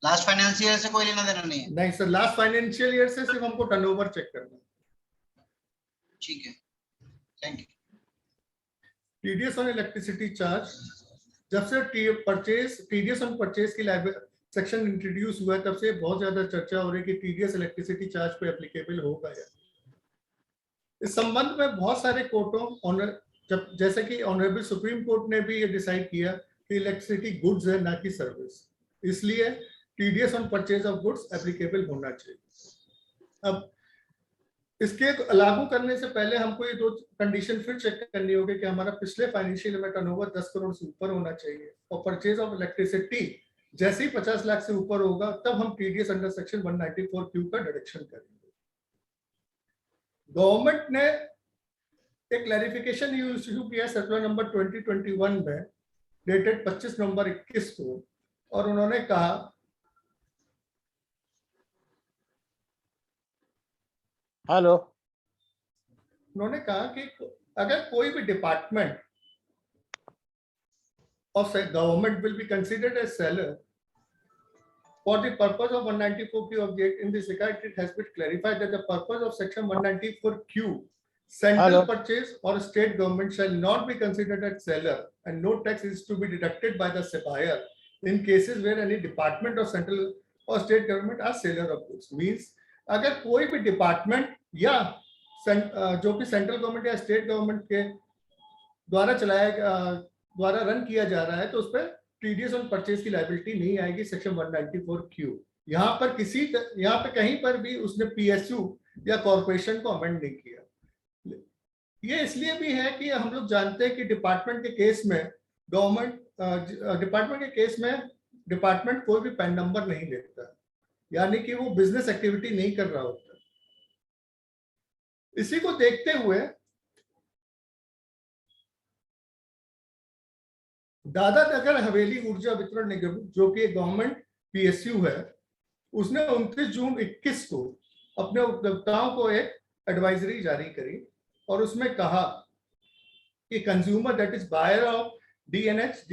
Speaker 9: लास्ट फाइनेंशियल ईयर से कोई लेना देना नहीं है?
Speaker 5: नहीं सर, लास्ट फाइनेंशियल ईयर से सिर्फ हमको टर्नओवर चेक करना है।
Speaker 9: ठीक है, thank you.
Speaker 5: TDS on electricity charge, जब से टीडीएस ऑन परचेज की सेक्शन इंट्रोड्यूस हुआ है, तब से बहुत ज्यादा चर्चा हो रही है कि टीडीएस इलेक्ट्रिसिटी चार्ज पे एप्लीकेबल होगा या। इस संबंध में बहुत सारे कोर्टों जैसे कि ऑनरेबल सुप्रीम कोर्ट ने भी ये डिसाइड किया कि इलेक्ट्रिसिटी गुड्स है, ना कि सर्विस, इसलिए TDS on purchase of goods applicable होना चाहिए। अब इसके लागू करने से पहले हमको ये 2 कंडीशन फिर चेक करनी होगी कि हमारा पिछले फाइनेंशियल में टर्नओवर 10 करोड़ से ऊपर होना चाहिए, और परचेज ऑफ इलेक्ट्रिसिटी जैसे ही 50 लाख से ऊपर होगा तब हम टीडीएस अंडर सेक्शन 194Q का डिडक्शन करेंगे। गवर्नमेंट ने एक क्लैरिफिकेशन इशू किया सर्कुलर नंबर 2021 में डेटेड 25 नवंबर 21 को, और उन्होंने कहा उन्होंने कहा कि अगर कोई भी department of government will be considered as seller for the purpose of 194Q object. In this regard, it has been clarified that the purpose of section 194Q, central purchase or state government shall not be considered as seller, and no tax is to be deducted by the supplier in cases where any department or central or state government are seller of goods. Means अगर कोई भी department या जो कि central government या state government के द्वारा run किया जा रहा है, तो उस पर टीडीएस ऑन परचेज की लायबिलिटी नहीं आएगी सेक्शन 194Q। यहाँ पे कहीं पर भी उसने पीएसयू या कॉर्पोरेशन को अमेंड नहीं किया। ये इसलिए भी है कि हम लोग जानते हैं कि डिपार्टमेंट के केस में डिपार्टमेंट कोई भी पैन नंबर नहीं लेता, यानी कि वो बिजनेस एक्टिविटी नहीं कर रहा होता। इसी को देखते हुए दादरा नगर हवेली ऊर्जा वितरण निगम, जो कि एक गवर्नमेंट पीएसयू है, उसने 29 जून 21 को अपने उपभोक्ताओं को एक एडवाइजरी जारी करी और उसमें कहा कि consumer that is buyer of DNH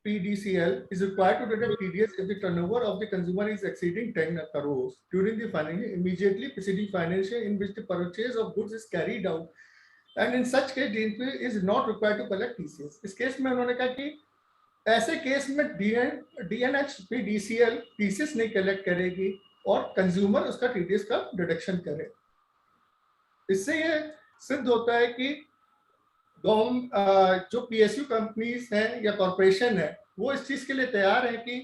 Speaker 5: DPDCL is required to deduct TDS if the turnover of the consumer is exceeding 10 crores during the financial immediately preceding financial in which the purchase of goods is carried out, and in such case DNP is not required to collect TCS. इस case में उन्होंने कहा कि ऐसे case में DNH/DCL TCS नहीं collect करेगी और कंज्यूमर उसका TDS का डिडक्शन करे। इससे ये सिद्ध होता है कि जो पीएसयू कंपनीज हैं या कॉरपोरेशन है, वो इस चीज के लिए तैयार है कि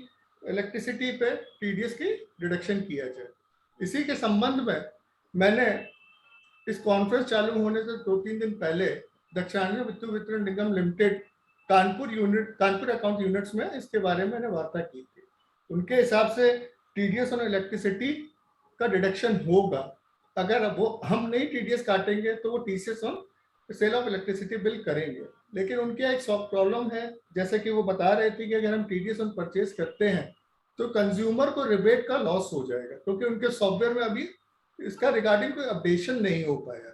Speaker 5: इलेक्ट्रिसिटी पे टीडीएस की डिडक्शन किया जाए। इसी के संबंध में मैंने इस कॉन्फ्रेंस चालू होने से 2-3 दिन पहले दक्षिणांचल विद्युत वितरण निगम लिमिटेड कानपुर अकाउंट यूनिट्स में इसके बारे में मैंने वार्ता की थी। उनके हिसाब से टीडीएस और इलेक्ट्रिसिटी का डिडक्शन होगा। अगर वो हम नहीं टीडीएस काटेंगे तो वो TCS on sale of electricity bill करेंगे। लेकिन उनके एक प्रॉब्लम है, जैसे कि वो बता रहे थे कि अगर हम टीडीएस ऑन परचेज करते हैं तो कंज्यूमर को रिबेट का लॉस हो जाएगा, क्योंकि उनके सॉफ्टवेयर में अभी इसका रिगार्डिंग कोई अपडेशन नहीं हो पाया।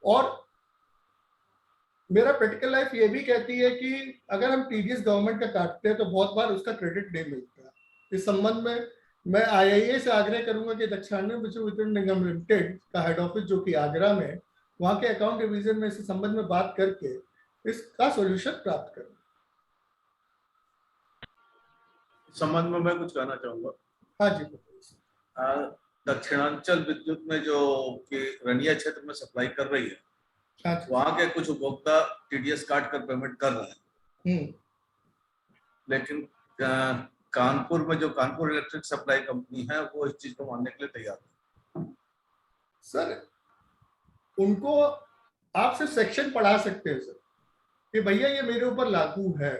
Speaker 5: और मेरा प्रैक्टिकल लाइफ ये भी कहती है कि अगर हम टीडीएस गवर्नमेंट का काटते हैं तो बहुत बार उसका क्रेडिट नहीं मिलता। इस संबंध में मैं आईआईए से आग्रह करूंगा कि दक्षिणांचल विद्युत वितरण निगम लिमिटेड का हेड ऑफिस जो कि आगरा में, वहां के अकाउंट डिवीजन में इस संबंध में बात करके इसका सॉल्यूशन प्राप्त करें।
Speaker 8: संबंध में मैं कुछ कहना चाहूंगा।
Speaker 5: हाँ जी।
Speaker 8: दक्षिणांचल विद्युत में जो कि रनिया क्षेत्र में सप्लाई कर रही है, वहां के कुछ उपभोक्ता टीडीएस काट कर पेमेंट कर रहे हैं, लेकिन कानपुर में जो कानपुर इलेक्ट्रिक सप्लाई कंपनी है वो इस चीज को मानने के लिए तैयार है।
Speaker 5: सर, उनको आप सिर्फ सेक्शन पढ़ा सकते हैं सर कि भैया ये मेरे ऊपर लागू है।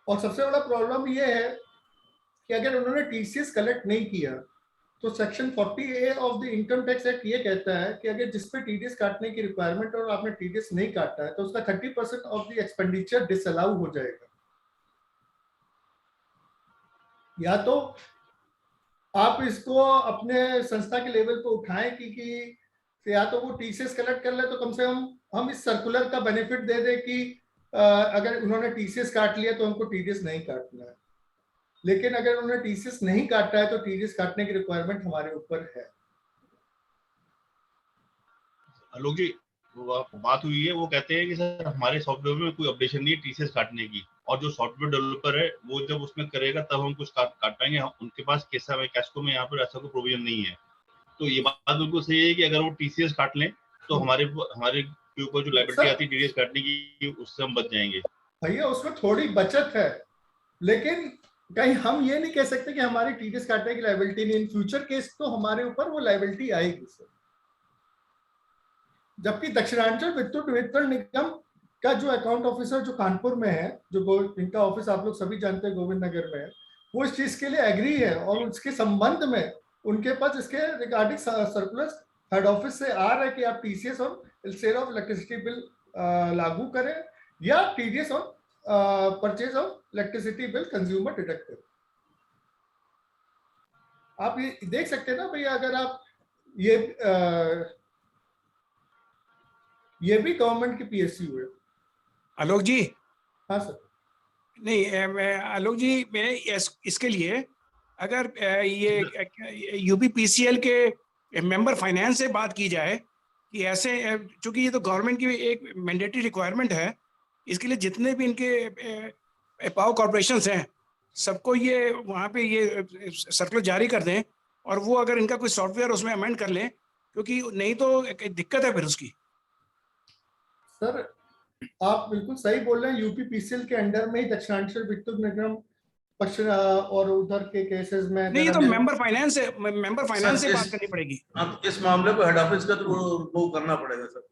Speaker 5: और सबसे बड़ा प्रॉब्लम ये है कि अगर उन्होंने टीसीएस कलेक्ट नहीं किया तो section 40A of the income tax act ये कहता है कि अगर जिस पे टीडीएस काटने की रिक्वायरमेंट और आपने टीडीएस नहीं काटा है तो उसका 30% ऑफ द एक्सपेंडिचर डिसअलाउ हो जाएगा। या तो आप इसको अपने संस्था के लेवल पे उठाएं कि या तो वो टीसीएस कलेक्ट कर ले, तो कम से कम हम इस सर्कुलर का बेनिफिट दे दें कि अगर उन्होंने टीसीएस काट लिया तो हमको टीडीएस नहीं काटना है। लेकिन अगर उन्होंने टीसीएस नहीं काटा है तो टीडीएस काटने की रिक्वायरमेंट हमारे ऊपर है।
Speaker 4: आलोक जी, वो बात हुई है, वो कहते हैं कि सर हमारे सॉफ्टवेयर में कोई अपडेशन नहीं है टीसीएस काटने की, और जो सॉफ्टवेयर डेवलपर है वो जब उसमें करेगा तब हम कुछ काट पाएंगे। उनके पास कैस्को में यहाँ पर ऐसा कोई प्रोविजन नहीं है। तो ये बात बिल्कुल सही है कि अगर वो टीसीएस काट लें तो हमारे के ऊपर जो लायबिलिटी आती है टीडीएस काटने की, उससे हम बच जाएंगे।
Speaker 5: भैया उसमें थोड़ी बचत है, लेकिन कहीं हम ये नहीं कह सकते कि हमारी टीडीएस काटने की लायबिलिटी नहीं। इन फ्यूचर केस तो हमारे ऊपर वो लायबिलिटी आएगी सर। जबकि दक्षिणांचल विद्युत वितरण निगम का जो अकाउंट ऑफिसर जो कानपुर में है, जो इनका ऑफिस आप लोग सभी जानते हैं गोविंद नगर में है, वो इस चीज के लिए एग्री है और उसके संबंध में उनके पास इसके रिगार्डिंग सर्कुलर हेड ऑफिस से आ रहा है कि आप टीसीएस और सेल ऑफ इलेक्ट्रिसिटी बिल लागू करें या टीडीएस और purchase of electricity bill consumer deduct करें। आप ये देख सकते हैं ना भैया, अगर आप ये भी गवर्नमेंट की पीएसयू है।
Speaker 10: आलोक जी।
Speaker 5: हाँ सर।
Speaker 10: नहीं आलोक जी, मैं इसके लिए अगर ये यूपीपीसीएल के मेंबर फाइनेंस से बात की जाए कि ऐसे, चूंकि ये तो गवर्नमेंट की एक मैंडेटरी रिक्वायरमेंट है, इसके लिए जितने भी इनके पावर कॉर्पोरेशंस हैं सबको ये वहाँ पे ये सर्कुलर जारी कर दें, और वो अगर इनका कोई सॉफ्टवेयर उसमें अमेंड कर लें, क्योंकि नहीं तो दिक्कत है फिर उसकी।
Speaker 5: सर आप बिल्कुल सही बोल रहे हैं। यूपीपीसीएल के अंडर में ही दक्षिणांचल विद्युत निगम और उधर के केसेस में
Speaker 10: नहीं, तो मेंबर फाइनेंस से बात करनी पड़ेगी।
Speaker 8: इस मामले को हेड ऑफिस का तो वो करना पड़ेगा सर।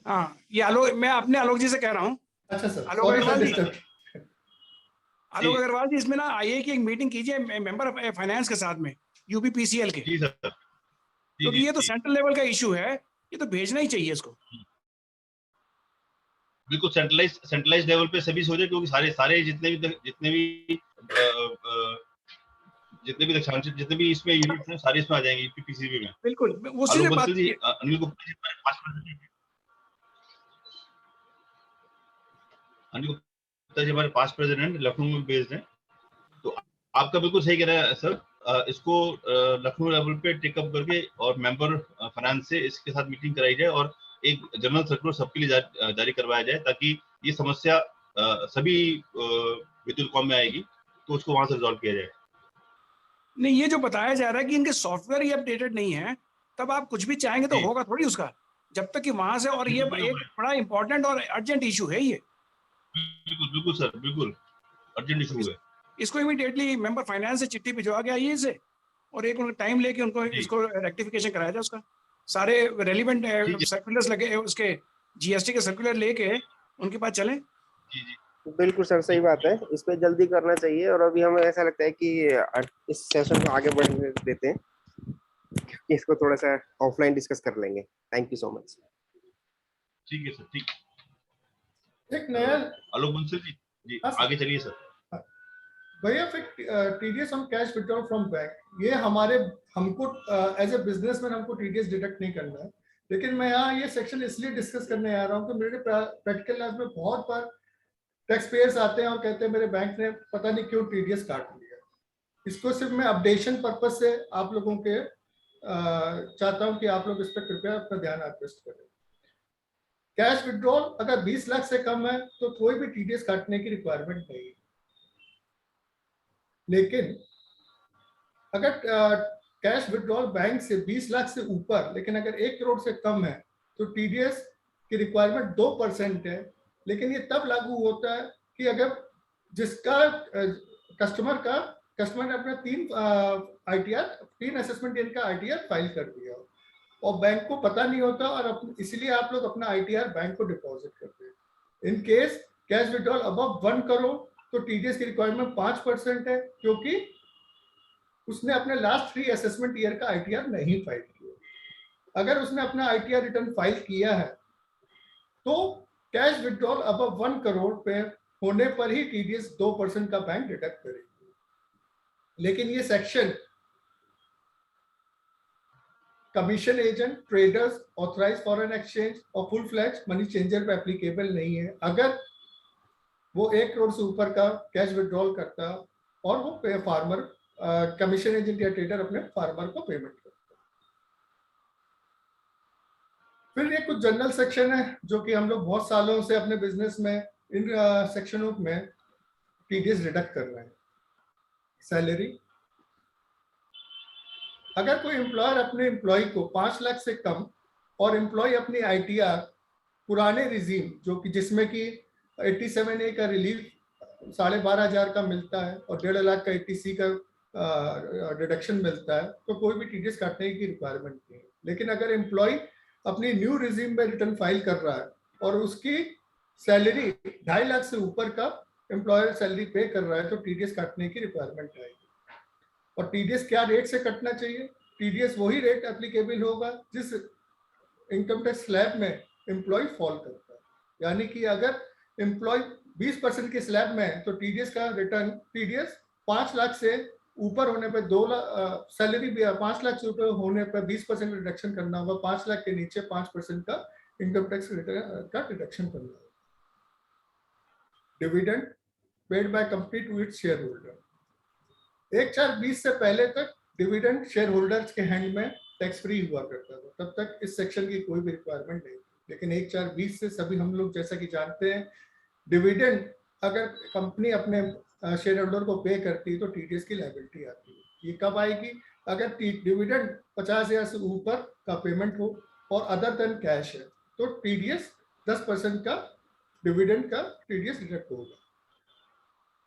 Speaker 10: हाँ, ये आलोक, मैं अपने आलोक जी से कह रहा हूँ।
Speaker 5: अच्छा सर,
Speaker 10: आलोक जी, आलोक अग्रवाल जी, इसमें ना आइए कि एक मीटिंग कीजिए मेंबर फाइनेंस के साथ में, यूपीपीसीएल के,
Speaker 4: जी सर,
Speaker 10: क्योंकि ये तो सेंट्रल लेवल का इशू है, ये तो भेजना ही चाहिए इसको।
Speaker 4: बिल्कुल सेंट्रलाइज लेवल पे सभी सोचे, क्योंकि सारे जितने भी दक्षांश, जितने भी इसमें यूनिट्स हैं, सारे इसमें आ जाएंगे यूपीपीसीबी में।
Speaker 10: बिल्कुल, उसी से बात
Speaker 4: जी, अनिल गुप्ता जी हमारे पास प्रेसिडेंट लखनऊ में बेस्ड हैं, तो आपका बिल्कुल सही कह रहा है सर। इसको लखनऊ लेवल पे टेकअप करके और मेंबर फाइनेंस से इसके साथ मीटिंग कराई जाए और एक जनरल सर्कुलर सबके लिए जारी करवाया जाए, ताकि ये समस्या सभी विद्युत कॉम में आएगी तो उसको वहां से रिजॉल्व किया जाए।
Speaker 10: नहीं, ये जो बताया जा रहा है कि इनके सॉफ्टवेयर ही अपडेटेड नहीं है, तब आप कुछ भी चाहेंगे तो होगा थोड़ी उसका, जब तक कि वहां से, और ये एक बड़ा इंपॉर्टेंट और अर्जेंट इशू है ये।
Speaker 4: बिल्कुल सर, बिल्कुल अर्जेंट इशू है।
Speaker 10: इसको इमीडिएटली मेंबर फाइनेंस से चिट्ठी भिजवा के आइए इसे, और एक उनका टाइम लेके उनको इसको रेक्टिफिकेशन कराया जाए उसका। सारे रेलिवेंट सर्कुलर्स लगे, उसके जीएसटी के सर्कुलर लेके उनके पास चलें।
Speaker 4: जी जी
Speaker 11: बिल्कुल सर, सही बात है, इस पे जल्दी करना चाहिए। और अभी हमें ऐसा लगता है कि इस सेशन को आगे बढ़ने देते हैं, इसको थोड़ा सा ऑफलाइन डिस्कस कर लेंगे। Thank you so much.
Speaker 4: ठीक है सर, ठीक।
Speaker 5: एक नया
Speaker 4: आलोक बंसल जी, आगे चलिए सर।
Speaker 5: भैया, फिर TDS on cash withdrawal from bank, ये हमको एज ए बिजनेसमैन हमको टीडीएस डिडक्ट नहीं करना है, लेकिन मैं यहाँ ये सेक्शन इसलिए डिस्कस करने आ रहा हूँ कि मेरे प्रैक्टिकल लाइफ में बहुत बार टैक्स पेयर्स आते हैं और कहते हैं मेरे बैंक ने पता नहीं क्यों टीडीएस काट लिया। इसको सिर्फ मैं अपडेशन पर्पज से आप लोगों के चाहता हूँ कि आप लोग इस पर कृपया अपना ध्यान आकृष्ट करें। कैश विड्रॉल अगर 20 लाख से कम है तो कोई भी टीडीएस काटने की रिक्वायरमेंट नहीं है, लेकिन अगर कैश विड्रॉल बैंक से 20 लाख से ऊपर, लेकिन अगर 1 करोड़ से कम है तो टीडीएस की रिक्वायरमेंट 2% है। लेकिन ये तब लागू होता है कि अगर जिसका कस्टमर ने अपना 3 असेसमेंट इनका आईटीआर फाइल कर दिया और बैंक को पता नहीं होता, और इसलिए आप लोग अपना आईटीआर बैंक को डिपॉजिट करते हैं। In case cash withdrawal above 1 crore तो टीडीएस की रिक्वायरमेंट 5% है, क्योंकि उसने अपने लास्ट 3 असेसमेंट ईयर का आईटीआर नहीं फाइल किया। अगर उसने अपना आईटीआर रिटर्न फाइल किया है तो कैश विड्रॉल अबव 1 करोड़ पे होने पर ही टीडीएस 2% का बैंक डिडक्ट करेगी। लेकिन ये section commission agent, traders, authorise foreign exchange और फुल फ्लैज मनी चेंजर पे एप्लीकेबल नहीं है। अगर वो 1 करोड़ से ऊपर का कैश विड्रॉल करता और वो फार्मर कमीशन एजेंट या ट्रेडर अपने फार्मर को पेमेंट करता। फिर ये कुछ जनरल सेक्शन है जो कि हम लोग बहुत सालों से अपने बिजनेस में इन सेक्शनों में टीडीएस डिडक्ट कर रहे हैं। सैलरी, अगर कोई एम्प्लॉयर अपने एम्प्लॉय को 5 लाख से कम और एम्प्लॉय अपनी आईटीआर पुराने रिजीम जो कि जिसमें कि 87A का रिलीफ 12,500 का मिलता है और 1.5 लाख का 80C का डिडक्शन मिलता है, तो कोई भी टीडीएस काटने की रिक्वायरमेंट नहीं है। लेकिन अगर एम्प्लॉय अपनी न्यू रिजीम में रिटर्न फाइल कर रहा है और उसकी सैलरी 2.5 लाख से ऊपर का एम्प्लॉयर सैलरी पे कर रहा है तो टीडीएस काटने की रिक्वायरमेंट आएगी। और टीडीएस क्या रेट से कटना चाहिए? टीडीएस वही रेट एप्लीकेबल होगा जिस इनकम टैक्स स्लैब में एम्प्लॉय फॉल करता है। यानी कि अगर एम्प्लॉय 20% के स्लैब में है तो टीडीएस का रिटर्न टीडीएस 5 लाख से ऊपर होने पर 2 लाख सैलरी भी 5 लाख से ऊपर होने पर 20% रिडक्शन करना होगा, 5 लाख के नीचे 5% का इनकम टैक्स का डिडक्शन करना होगा। Dividend paid by company to its shareholder, 1/4/20 से पहले तक डिविडेंड शेयर होल्डर्स के हैंड में टैक्स फ्री हुआ करता था, तब तक इस सेक्शन की कोई भी रिक्वायरमेंट नहीं। लेकिन 1/4/20 से सभी हम लोग जैसा कि जानते हैं डिविडेंड अगर कंपनी अपने शेयर होल्डर को पे करती है तो टीडीएस की लायबिलिटी आती है। ये कब आएगी? अगर डिविडेंड 50,000 से ऊपर का पेमेंट हो और अदर देन कैश है तो टीडीएस 10% का डिविडेंड का टीडीएस डिडक्ट होगा।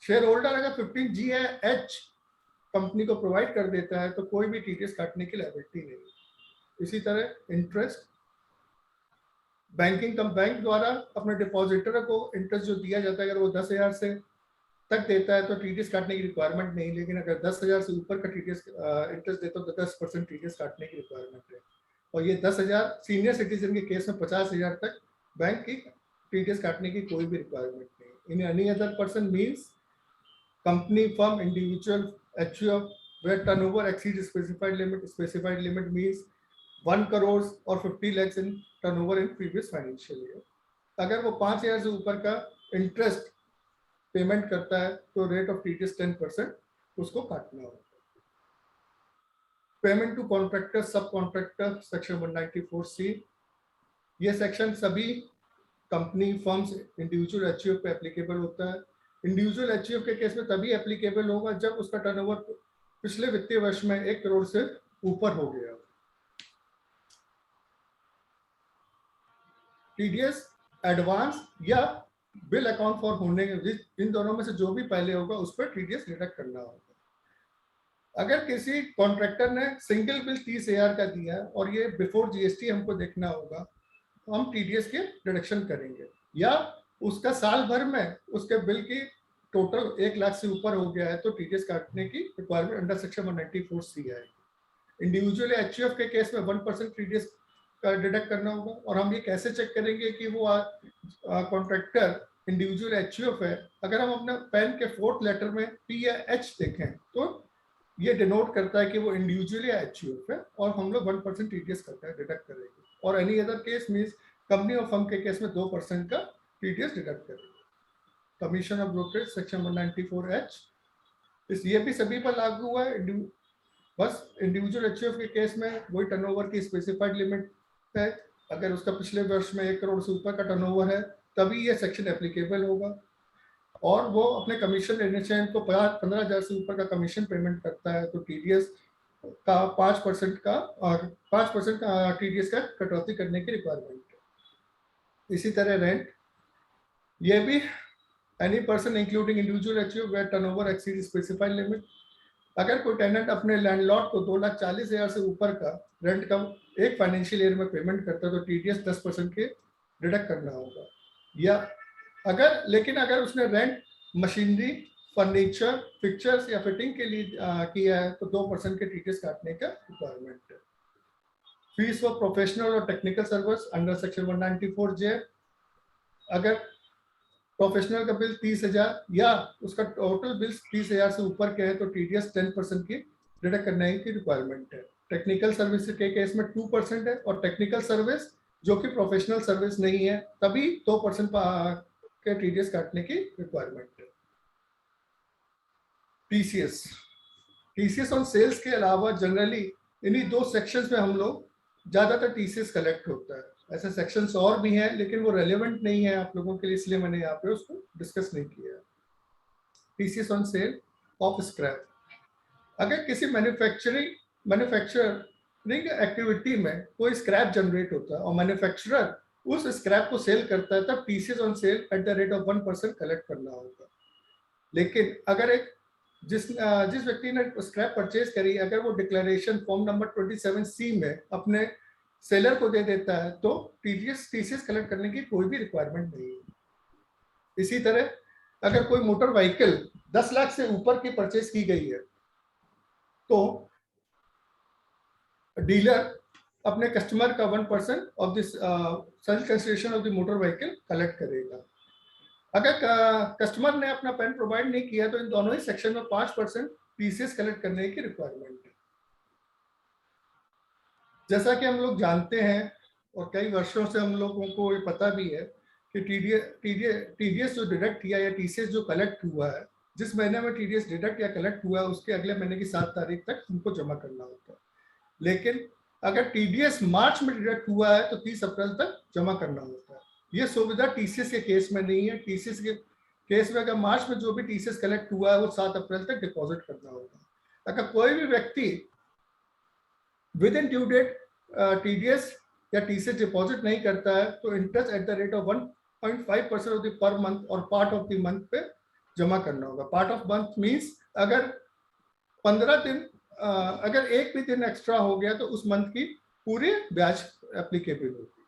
Speaker 5: शेयर होल्डर अगर 15G/H कंपनी को प्रोवाइड कर देता है तो कोई भी टीडीएस काटने की लायबिलिटी नहीं। इसी तरह इंटरेस्ट, बैंक द्वारा अपने डिपॉजिटर को इंटरेस्ट जो दिया जाता है अगर वो 10,000 से तक देता है तो टीडीएस काटने की रिक्वायरमेंट नहीं, लेकिन अगर 10,000 से ऊपर का टीडीएस इंटरेस्ट देता है तो 10% टीडीएस काटने की रिक्वायरमेंट है। और ये 10,000 सीनियर सिटीजन के केस में 50,000 तक बैंक की टीडीएस काटने की कोई भी रिक्वायरमेंट नहीं। In any other person means company, firm, individual, HUF where turnover exceeds specified limit. Specified limit means 1 crore or 50 lakhs in turnover in previous financial year. अगर वो 5,000 से ऊपर का इंटरेस्ट पेमेंट करता है तो रेट ऑफ टीडीएस 10% उसको काटना होगा। पेमेंट टू कॉन्ट्रैक्टर, सब कॉन्ट्रैक्टर, सेक्शन 194C, ये सेक्शन सभी कंपनी, फर्म्स, इंडिविजुअल HUF पे एप्लीकेबल होता है। इंडिविजुअल HUF के केस में तभी एप्लीकेबल होगा जब उसका टर्नओवर पिछले वित्तीय वर्ष में 1 करोड़ से ऊपर हो गया। टीडीएस एडवांस या बिल अकाउंट फॉर होने, इन दोनों में से जो भी पहले होगा उस पर टीडीएस डिडक्ट करना होगा। अगर किसी कॉन्ट्रैक्टर ने सिंगल बिल 30,000 का दिया है और ये बिफोर जीएसटी हमको देखना होगा, तो हम टीडीएस के डिडक्शन करेंगे। या उसका साल भर में उसके बिल की टोटल 1 लाख से ऊपर हो गया है तो टीडीएस काटने की रिक्वायरमेंट अंडर सेक्शन 194C है। इंडिविजुअल HUF के केस में 1% टीडीएस का डिडक्ट करना होगा। और हम ये कैसे चेक करेंगे कि वो कॉन्ट्रैक्टर इंडिविजुअल HUF है? अगर हम अपने पेन के 4th लेटर में P या H देखें तो ये डिनोट करता है कि वो इंडिविजुअल या HUF है और हम लोग 1% टीडीएस करते हैं, डिडक्ट करेंगे। और any other case means company और फर्म के केस में 2% का टीडीएस डिडक्ट करेंगे। Commission of brokerage section 194H, ये भी सभी पर लागू हुआ है। बस इंडिविजुअल HUF के केस में वही टर्नओवर की स्पेसिफाइड लिमिट है। अगर उसका पिछले वर्ष में 1 करोड़ से ऊपर का टर्नओवर है तभी ये सेक्शन एप्लीकेबल होगा। और वो अपने कमीशन लेने से इनको 15,000 से ऊपर का कमीशन पेमेंट करता है तो टीडीएस का 5% का और 5% का टीडीएस का कटौती करने की रिक्वायरमेंट है। इसी तरह रेंट, ये भी any person including individual HUF where turnover exceed specified limit. अगर कोई टेनेंट अपने लैंडलॉर्ड को 2,40,000 से ऊपर का रेंट का एक फाइनेंशियल ईयर में पेमेंट करता है तो टीडीएस 10% के डिडक्ट करना होगा। या अगर उसने रेंट मशीनरी, फर्नीचर, पिक्चर्स या फिटिंग के लिए किया है तो 2% के टीडीएस काटने का रिक्वायरमेंट है। फीस फॉर प्रोफेशनल और technical service under section 194J, अगर प्रोफेशनल का बिल 30,000 या उसका टोटल बिल 30,000 से ऊपर के हैं तो टीडीएस 10% की डिडक्ट करने की रिक्वायरमेंट है। टेक्निकल सर्विस के केस में 2% है और टेक्निकल सर्विस जो कि प्रोफेशनल सर्विस नहीं है तभी 2% के टीडीएस काटने की रिक्वायरमेंट है। टीसीएस ऑन सेल्स के अलावा जनरली इन्हीं 2 सेक्शंस में हम लोग ज्यादातर टीसीएस कलेक्ट होता है। ऐसे सेक्शंस और भी हैं लेकिन वो रेलेवेंट नहीं है आप लोगों के लिए, इसलिए मैंने यहाँ पे उसको डिस्कस नहीं किया। TCS on sale of scrap, अगर किसी मैन्युफैक्चरिंग एक्टिविटी में कोई स्क्रैप जनरेट होता है और मैन्युफैक्चरर उस स्क्रैप को सेल करता है तब TCS on sale eight the rate of 1% collect करना होगा। लेकिन अगर जिस व्यक्ति ने स्क्रैप परचेज करी, अगर वो डिक्लेरेशन फॉर्म नंबर 27C में अपने सेलर को दे देता है तो टीसीएस कलेक्ट करने की कोई भी रिक्वायरमेंट नहीं है। इसी तरह अगर कोई मोटर व्हीकल 10 लाख से ऊपर की परचेज की गई है तो डीलर अपने कस्टमर का 1% of this sale consideration of the motor vehicle collect करेगा। अगर कस्टमर ने अपना पेन प्रोवाइड नहीं किया तो इन दोनों ही सेक्शन में 5% टीसीएस कलेक्ट करने की रिक्वायरमेंट है। जैसा कि हम लोग जानते हैं और कई वर्षों से हम लोगों को ये पता भी है कि टीडीएस जो डिडक्ट किया या टीसीएस जो कलेक्ट हुआ है, जिस महीने में टीडीएस डिडक्ट या कलेक्ट हुआ है उसके अगले महीने की 7 तारीख तक हमको जमा करना होता है। लेकिन अगर टीडीएस मार्च में डिडक्ट हुआ है तो 30 अप्रैल तक जमा करना होता है। ये सुविधा टीसीएस के केस में नहीं है। टीसीएस के केस में अगर मार्च में जो भी टीसीएस कलेक्ट हुआ है वो 7 अप्रैल तक डिपॉजिट करना होगा। अगर कोई भी व्यक्ति within due date TDS या टीसीएस डिपॉजिट नहीं करता है तो interest at the rate of 1.5% of the per month और पार्ट ऑफ द मंथ पे जमा करना होगा। पार्ट ऑफ मंथ मींस अगर 15 दिन अगर एक भी दिन एक्स्ट्रा हो गया तो उस मंथ की पूरी ब्याज एप्लीकेबल होगी।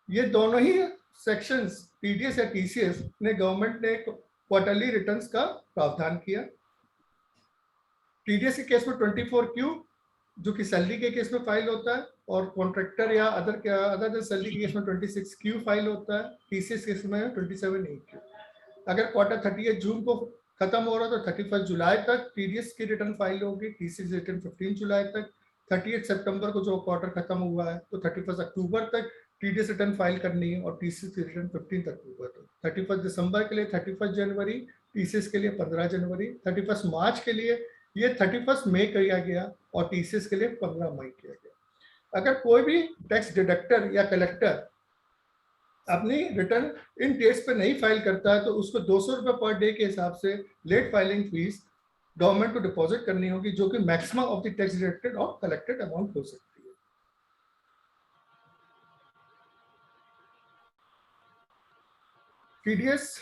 Speaker 5: ये दोनों ही सेक्शंस टीडीएस या टीसीएस ने गवर्नमेंट ने क्वार्टरली रिटर्न्स का प्रावधान किया। टीडीएस के केस में 24Q जो कि सैलरी के केस में फाइल होता है, और कॉन्ट्रैक्टर या अदर सैलरी के केस में 26Q फाइल होता है। टीसीएस केस में 27AQ। अगर क्वार्टर 30 जून को खत्म हो रहा है तो 31 जुलाई तक टीडीएस की रिटर्न फाइल होगी, टीसीएस रिटर्न 15 जुलाई तक। 30 सितंबर को जो क्वार्टर खत्म हुआ है तो 31 अक्टूबर तक टीडीएस रिटर्न फाइल करनी है, और टीसीएस की रिटर्न 15 अक्टूबर तक। 31 दिसंबर के लिए 31 जनवरी, टीसीएस के लिए 15 जनवरी, 31 मार्च के लिए ये 31 मई किया गया, और टीसीएस के लिए 15 मई किया गया। अगर कोई भी टैक्स डिडक्टर या कलेक्टर अपनी रिटर्न इन डेट्स पे नहीं फाइल करता है तो उसको 200 रुपये पर डे के हिसाब से लेट फाइलिंग फीस गवर्नमेंट को डिपॉजिट करनी होगी, जो कि maximum of the tax deducted और कलेक्टेड अमाउंट हो सकती है। TDS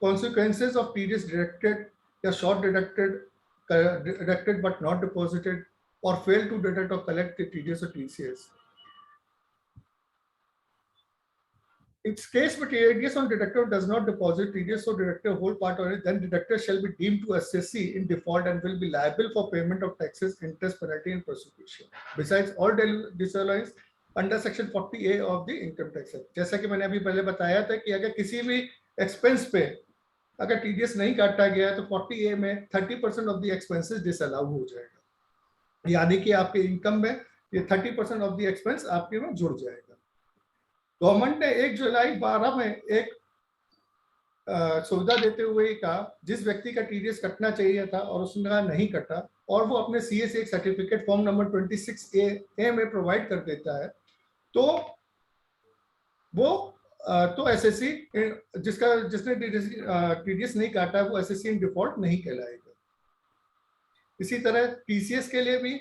Speaker 5: consequences of TDS deducted या short deducted but not deposited, or fail to deduct or collect the TDS or TCS. In case but TDS on deductor does not deposit TDS or deductor whole part on it, then deductor shall be deemed to assessee in default and will be liable for payment of taxes, interest, penalty and prosecution. Besides all disallowance under section 40A of the income tax act. जैसा कि मैंने अभी पहले बताया था कि अगर किसी भी एक्सपेंस पे अगर टीडीएस नहीं काटा गया है तो 40A में 30% ऑफ द एक्सपेंसेस डिसअलाउ हो जाएगा, यानी कि आपके इनकम में ये 30% ऑफ द एक्सपेंस आपके में जुड़ जाएगा। गवर्नमेंट ने 1 जुलाई 12 में एक सुविधा देते हुए कहा जिस व्यक्ति का टीडीएस कटना चाहिए था और उसने नहीं कटा और वो अपने सीएस एक सर्टिफिकेट फॉर्म नंबर 26A में प्रोवाइड कर देता है, तो वो तो एसएससी जिसने टीडीएस नहीं काटा वो एसएससी इन डिफॉल्ट नहीं कहलाएगा। इसी तरह टीसीएस के लिए भी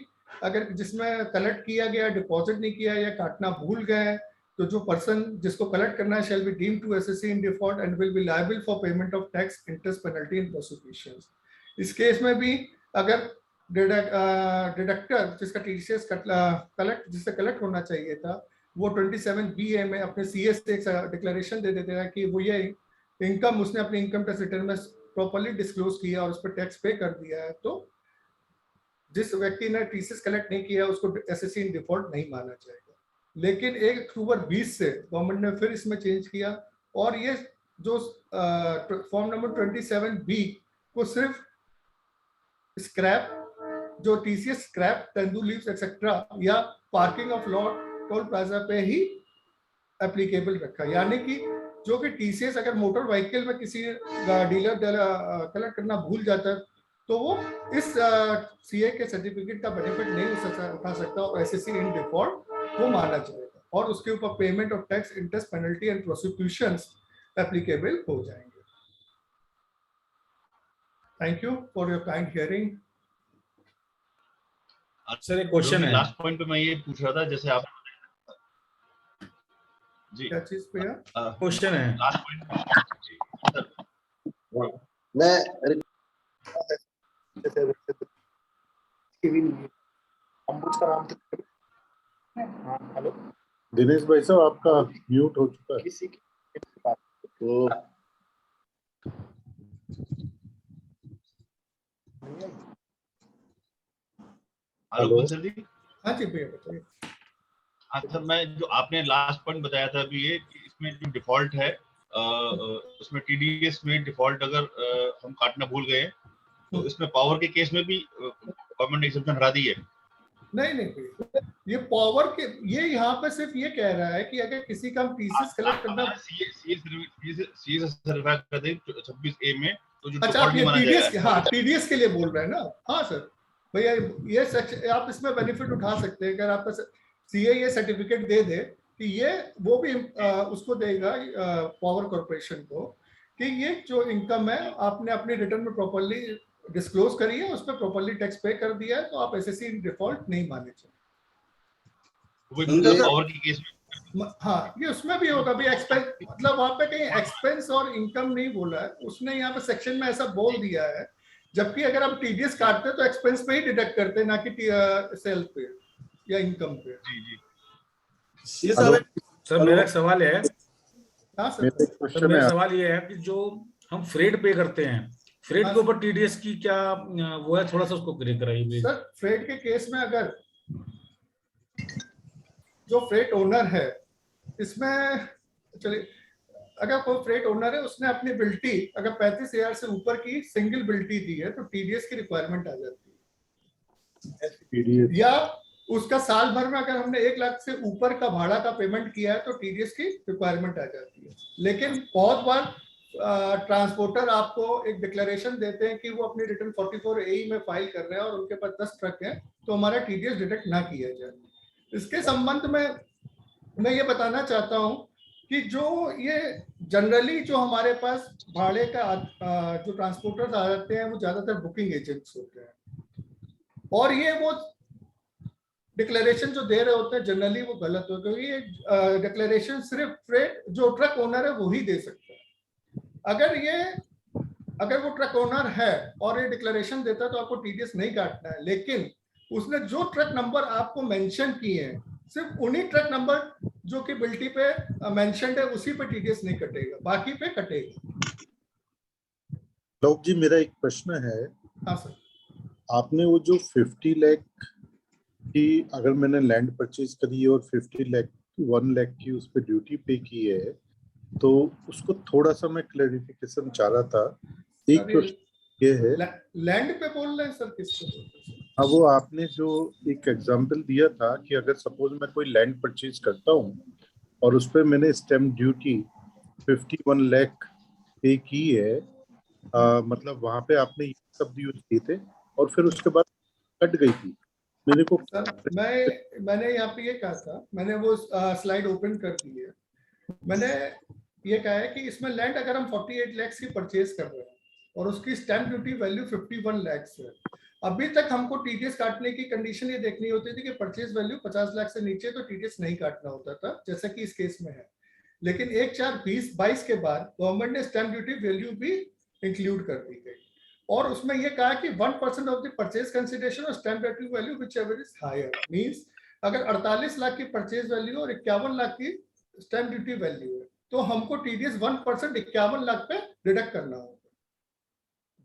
Speaker 5: अगर जिसमें कलेक्ट किया गया, डिपॉजिट नहीं किया या काटना भूल गए, तो जो पर्सन जिसको कलेक्ट करना है shall be deemed to SSC in default and will be liable for payment of tax, interest, penalty and prosecutions. इस केस में भी अगर डिडक्टर जिसका टीसीएस जिससे कलेक्ट होना चाहिए था वो 27BA में अपने सीएस से एक डिक्लेरेशन दे देते हैं कि वो ये इनकम उसने अपने इनकम टैक्स रिटर्न में प्रॉपर्ली डिस्क्लोज किया और उस पर टैक्स पे कर दिया है, तो जिस व्यक्ति ने टीसीएस कलेक्ट नहीं किया उसको एसएससी इन डिफॉल्ट नहीं माना जाएगा। लेकिन 1 अक्टूबर 20 से गवर्नमेंट ने फिर इसमें चेंज किया और ये जो फॉर्म नंबर 27B को सिर्फ स्क्रैप जो TCS scrap, tendu leaves etcetera या parking of lot toll plaza पे ही एप्लीकेबल रखा, यानी कि जो कि टीसीएस अगर मोटर व्हीकल में किसी डीलर कलेक्ट करना भूल जाता है तो वो इस सीए के सर्टिफिकेट का बेनिफिट नहीं उठा सकता और एसएससी इन डिफॉल्ट वो माना जाएगा और उसके ऊपर payment of tax, interest, penalty and prosecutions applicable हो जाएंगे। Thank you for your kind hearing.
Speaker 7: Sir एक क्वेश्चन है,
Speaker 4: लास्ट पॉइंट पे मैं ये पूछ रहा था, जैसे आप जी
Speaker 5: क्या चीज पे है
Speaker 7: क्वेश्चन है
Speaker 4: लास्ट पॉइंट
Speaker 2: मैं
Speaker 3: हेलो दिनेश भाई साहब आपका म्यूट हो चुका है।
Speaker 2: तो
Speaker 4: हेलो सर जी।
Speaker 5: हाँ जी भैया बताइए।
Speaker 4: हाँ सर, मैं जो आपने लास्ट पॉइंट बताया था अभी ये कि इसमें जो डिफॉल्ट है उसमें टीडीएस में डिफॉल्ट अगर हम काटना भूल गए तो इसमें पावर के केस में भी गवर्नमेंट ने एक्सेप्शन हटा दी है।
Speaker 5: नहीं ये पावर के ये यहाँ पे सिर्फ ये कह रहा है कि अगर किसी का हम टीसीएस कलेक्ट करना
Speaker 4: सीएस सर्टिफाई कर दें 26A में तो जो
Speaker 5: अच्छा आप ये टीडीएस हाँ टीडीएस के लिए बोल रहे हैं ना। हाँ सर भैया ये आप इसमें बेनिफिट उठा सकते हैं अगर आपका सीए ये सर्टिफिकेट दे दे कि ये वो भी उसको देगा पावर कॉर्पोरेशन को कि ये जो इनकम है आपने अपनी रिटर्न में प्रॉपर्ली डिस्क्लोज करी है, उस पर प्रॉपर्ली टैक्स पे कर दिया है, तो आप एसएससी इन डिफॉल्ट नहीं माने चाहिए। हाँ ये उसमें भी होगा भी एक्सपेंस, मतलब वहां पे कहीं एक्सपेंस और इनकम नहीं बोला है उसने, यहाँ पे सेक्शन में ऐसा बोल दिया है, जबकि अगर हम टीडीएस काटते हैं तो एक्सपेंस पे ही डिडक्ट करते हैं ना कि सेल पे या इनकम पे।
Speaker 4: जी
Speaker 7: सर मेरा सवाल है,
Speaker 5: हाँ सर
Speaker 7: मेरा सवाल ये है कि जो हम फ्रेट पे करते हैं, फ्रेट के ऊपर टीडीएस की क्या वो है, थोड़ा सा उसको क्लियर कराइए
Speaker 5: सर। फ्रेट के केस में अगर जो फ्रेट ओनर है, इसमें चलिए अगर कोई फ्रेट ओनर है उसने अपनी बिल्टी अगर 35,000 से ऊपर की सिंगल बिल्टी दी है तो टीडीएस की रिक्वायरमेंट आ जाती है। या उसका साल भर में अगर हमने 1 लाख से ऊपर का भाड़ा का पेमेंट किया है तो टीडीएस की रिक्वायरमेंट आ जाती है। लेकिन बहुत बार ट्रांसपोर्टर आपको एक डिक्लेरेशन देते हैं कि वो अपनी रिटर्न 44AE में फाइल कर रहे हैं और उनके पास 10 ट्रक हैं, तो हमारा टीडीएस डिडक्ट ना किया जाए। इसके संबंध में मैं ये बताना चाहता हूं कि जो ये जनरली जो हमारे पास भाड़े का जो ट्रांसपोर्टर्स आ जाते हैं वो ज्यादातर बुकिंग एजेंट्स होते हैं और ये वो डिक्लेरेशन जो दे रहे होते हैं जनरली वो गलत होता है, क्योंकि ये डिक्लेरेशन सिर्फ फ्रेट जो ट्रक ओनर है वही दे सकता है। अगर वो ट्रक ओनर है और ये डिक्लेरेशन देता है तो आपको टीडीएस नहीं काटना है, लेकिन उसने जो ट्रक नंबर आपको मेंशन किए हैं सिर्फ उन्हीं ट्रक नंबर जो कि बिल्टी पे मेंशन्ड है उसी पे टीडीएस नहीं कटेगा, बाकी पे कटेगा।
Speaker 3: लोक जी मेरा एक प्रश्न है।
Speaker 5: हाँ सर।
Speaker 3: आपने वो जो 50 लाख की अगर मैंने लैंड परचेज करी और 1 लाख की उस पर ड्यूटी पे की है तो उसको थोड़ा सा मैं क्लैरिफिकेशन चाह रहा था। एक क्वेश्चन ये है,
Speaker 5: लैंड पे बोल रहे हैं सर किसको?
Speaker 3: हाँ वो आपने जो एक एग्जांपल दिया था कि अगर सपोज मैं कोई लैंड परचेज करता हूँ और उस पर मैंने स्टैम्प ड्यूटी 51 लाख पे की है, मतलब वहां पे आपने ये शब्द यूज किए थे और फिर उसके बाद कट गई थी मेरे को।
Speaker 5: सर मैंने यहाँ पे ये कहा था, मैंने वो स्लाइड ओपन कर दी है। मैंने ये कहा है कि इसमें लैंड अगर हम 48 लाख की परचेज कर रहे हैं और उसकी स्टैम्प ड्यूटी वैल्यू 51 लाख है, अभी तक हमको टीडीएस काटने की कंडीशन ये देखनी होती थी कि परचेज वैल्यू 50 लाख से नीचे तो टीडीएस नहीं काटना होता था, जैसा कि इस केस में है। लेकिन 1/4/2022 के बाद गवर्नमेंट ने स्टैम्प ड्यूटी वैल्यू भी इंक्लूड कर दी गई और उसमें यह कहा कि 1% ऑफ द परचेज कंसिडरेशन और stamp duty value whichever is higher. Means अगर 48 लाख की परचेज वैल्यू और 51 लाख की स्टैम्प ड्यूटी वैल्यू है तो हमको टीडीएस 1% 51 लाख पे डिडक्ट करना होगा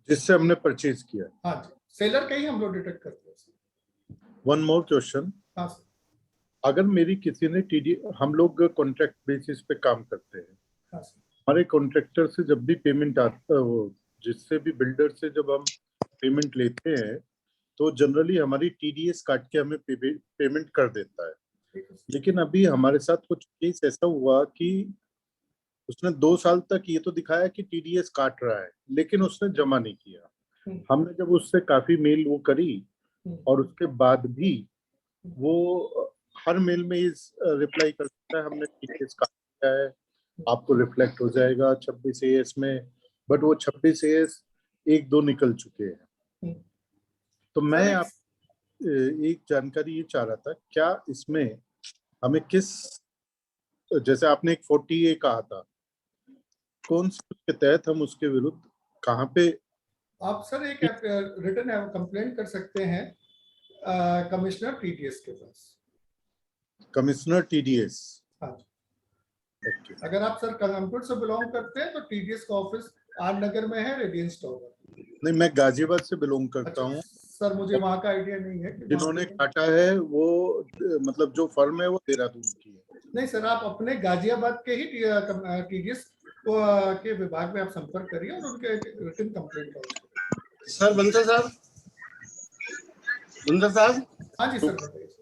Speaker 3: जिससे हमने परचेज किया।
Speaker 5: हाँ जी, सेलर का ही हम लोग डिडक्ट करते हैं।
Speaker 3: One more question.
Speaker 5: हाँ सर।
Speaker 3: अगर मेरी किसी ने हम लोग कॉन्ट्रैक्ट बेसिस पे काम करते हैं।
Speaker 5: हाँ सर।
Speaker 3: हमारे कॉन्ट्रैक्टर से जब भी पेमेंट आता है, वो जिससे भी बिल्डर से जब हम पेमेंट लेते हैं तो जनरली हमारी टीडीएस काट के हमें पेमेंट कर देता है। लेकिन अभी हमारे साथ कुछ केस ऐसा हुआ कि उसने 2 साल तक ये तो दिखाया कि टीडीएस काट रहा है लेकिन उसने जमा नहीं किया। हमने जब उससे काफी मेल वो करी और उसके बाद भी वो हर मेल में इस रिप्लाई करता है हमने टीडीएस काट दिया है, आपको रिफ्लेक्ट हो जाएगा 26 AS में, बट वो 26 AS 1-2 निकल चुके हैं। तो मैं आप एक जानकारी ये चाह रहा था, क्या इसमें हमें किस, जैसे आपने एक 40A कहा था, कौन से के तहत हम उसके विरुद्ध कहाँ पे
Speaker 5: आप सर एक रिटर्न कंप्लेंट कर सकते हैं कमिश्नर टीडीएस के पास।
Speaker 3: Commissioner TDS?
Speaker 5: हाँ जी। अगर आप सर कानपुर से बिलोंग करते हैं तो टीडीएस का ऑफिस आर नगर में है, रेडियंस टावर।
Speaker 3: नहीं, मैं गाजियाबाद से बिलोंग करता हूँ।
Speaker 5: सर मुझे वहाँ का आइडिया नहीं है।
Speaker 3: जिन्होंने काटा है वो मतलब जो फर्म है वो देहरादून की है।
Speaker 5: नहीं सर, आप अपने गाजियाबाद के ही टीडीएस के विभाग में आप संपर्क करिए और उनके रिटन कंप्लेंट करो।
Speaker 12: सर बंसल साहब,
Speaker 5: हाँ जी सर।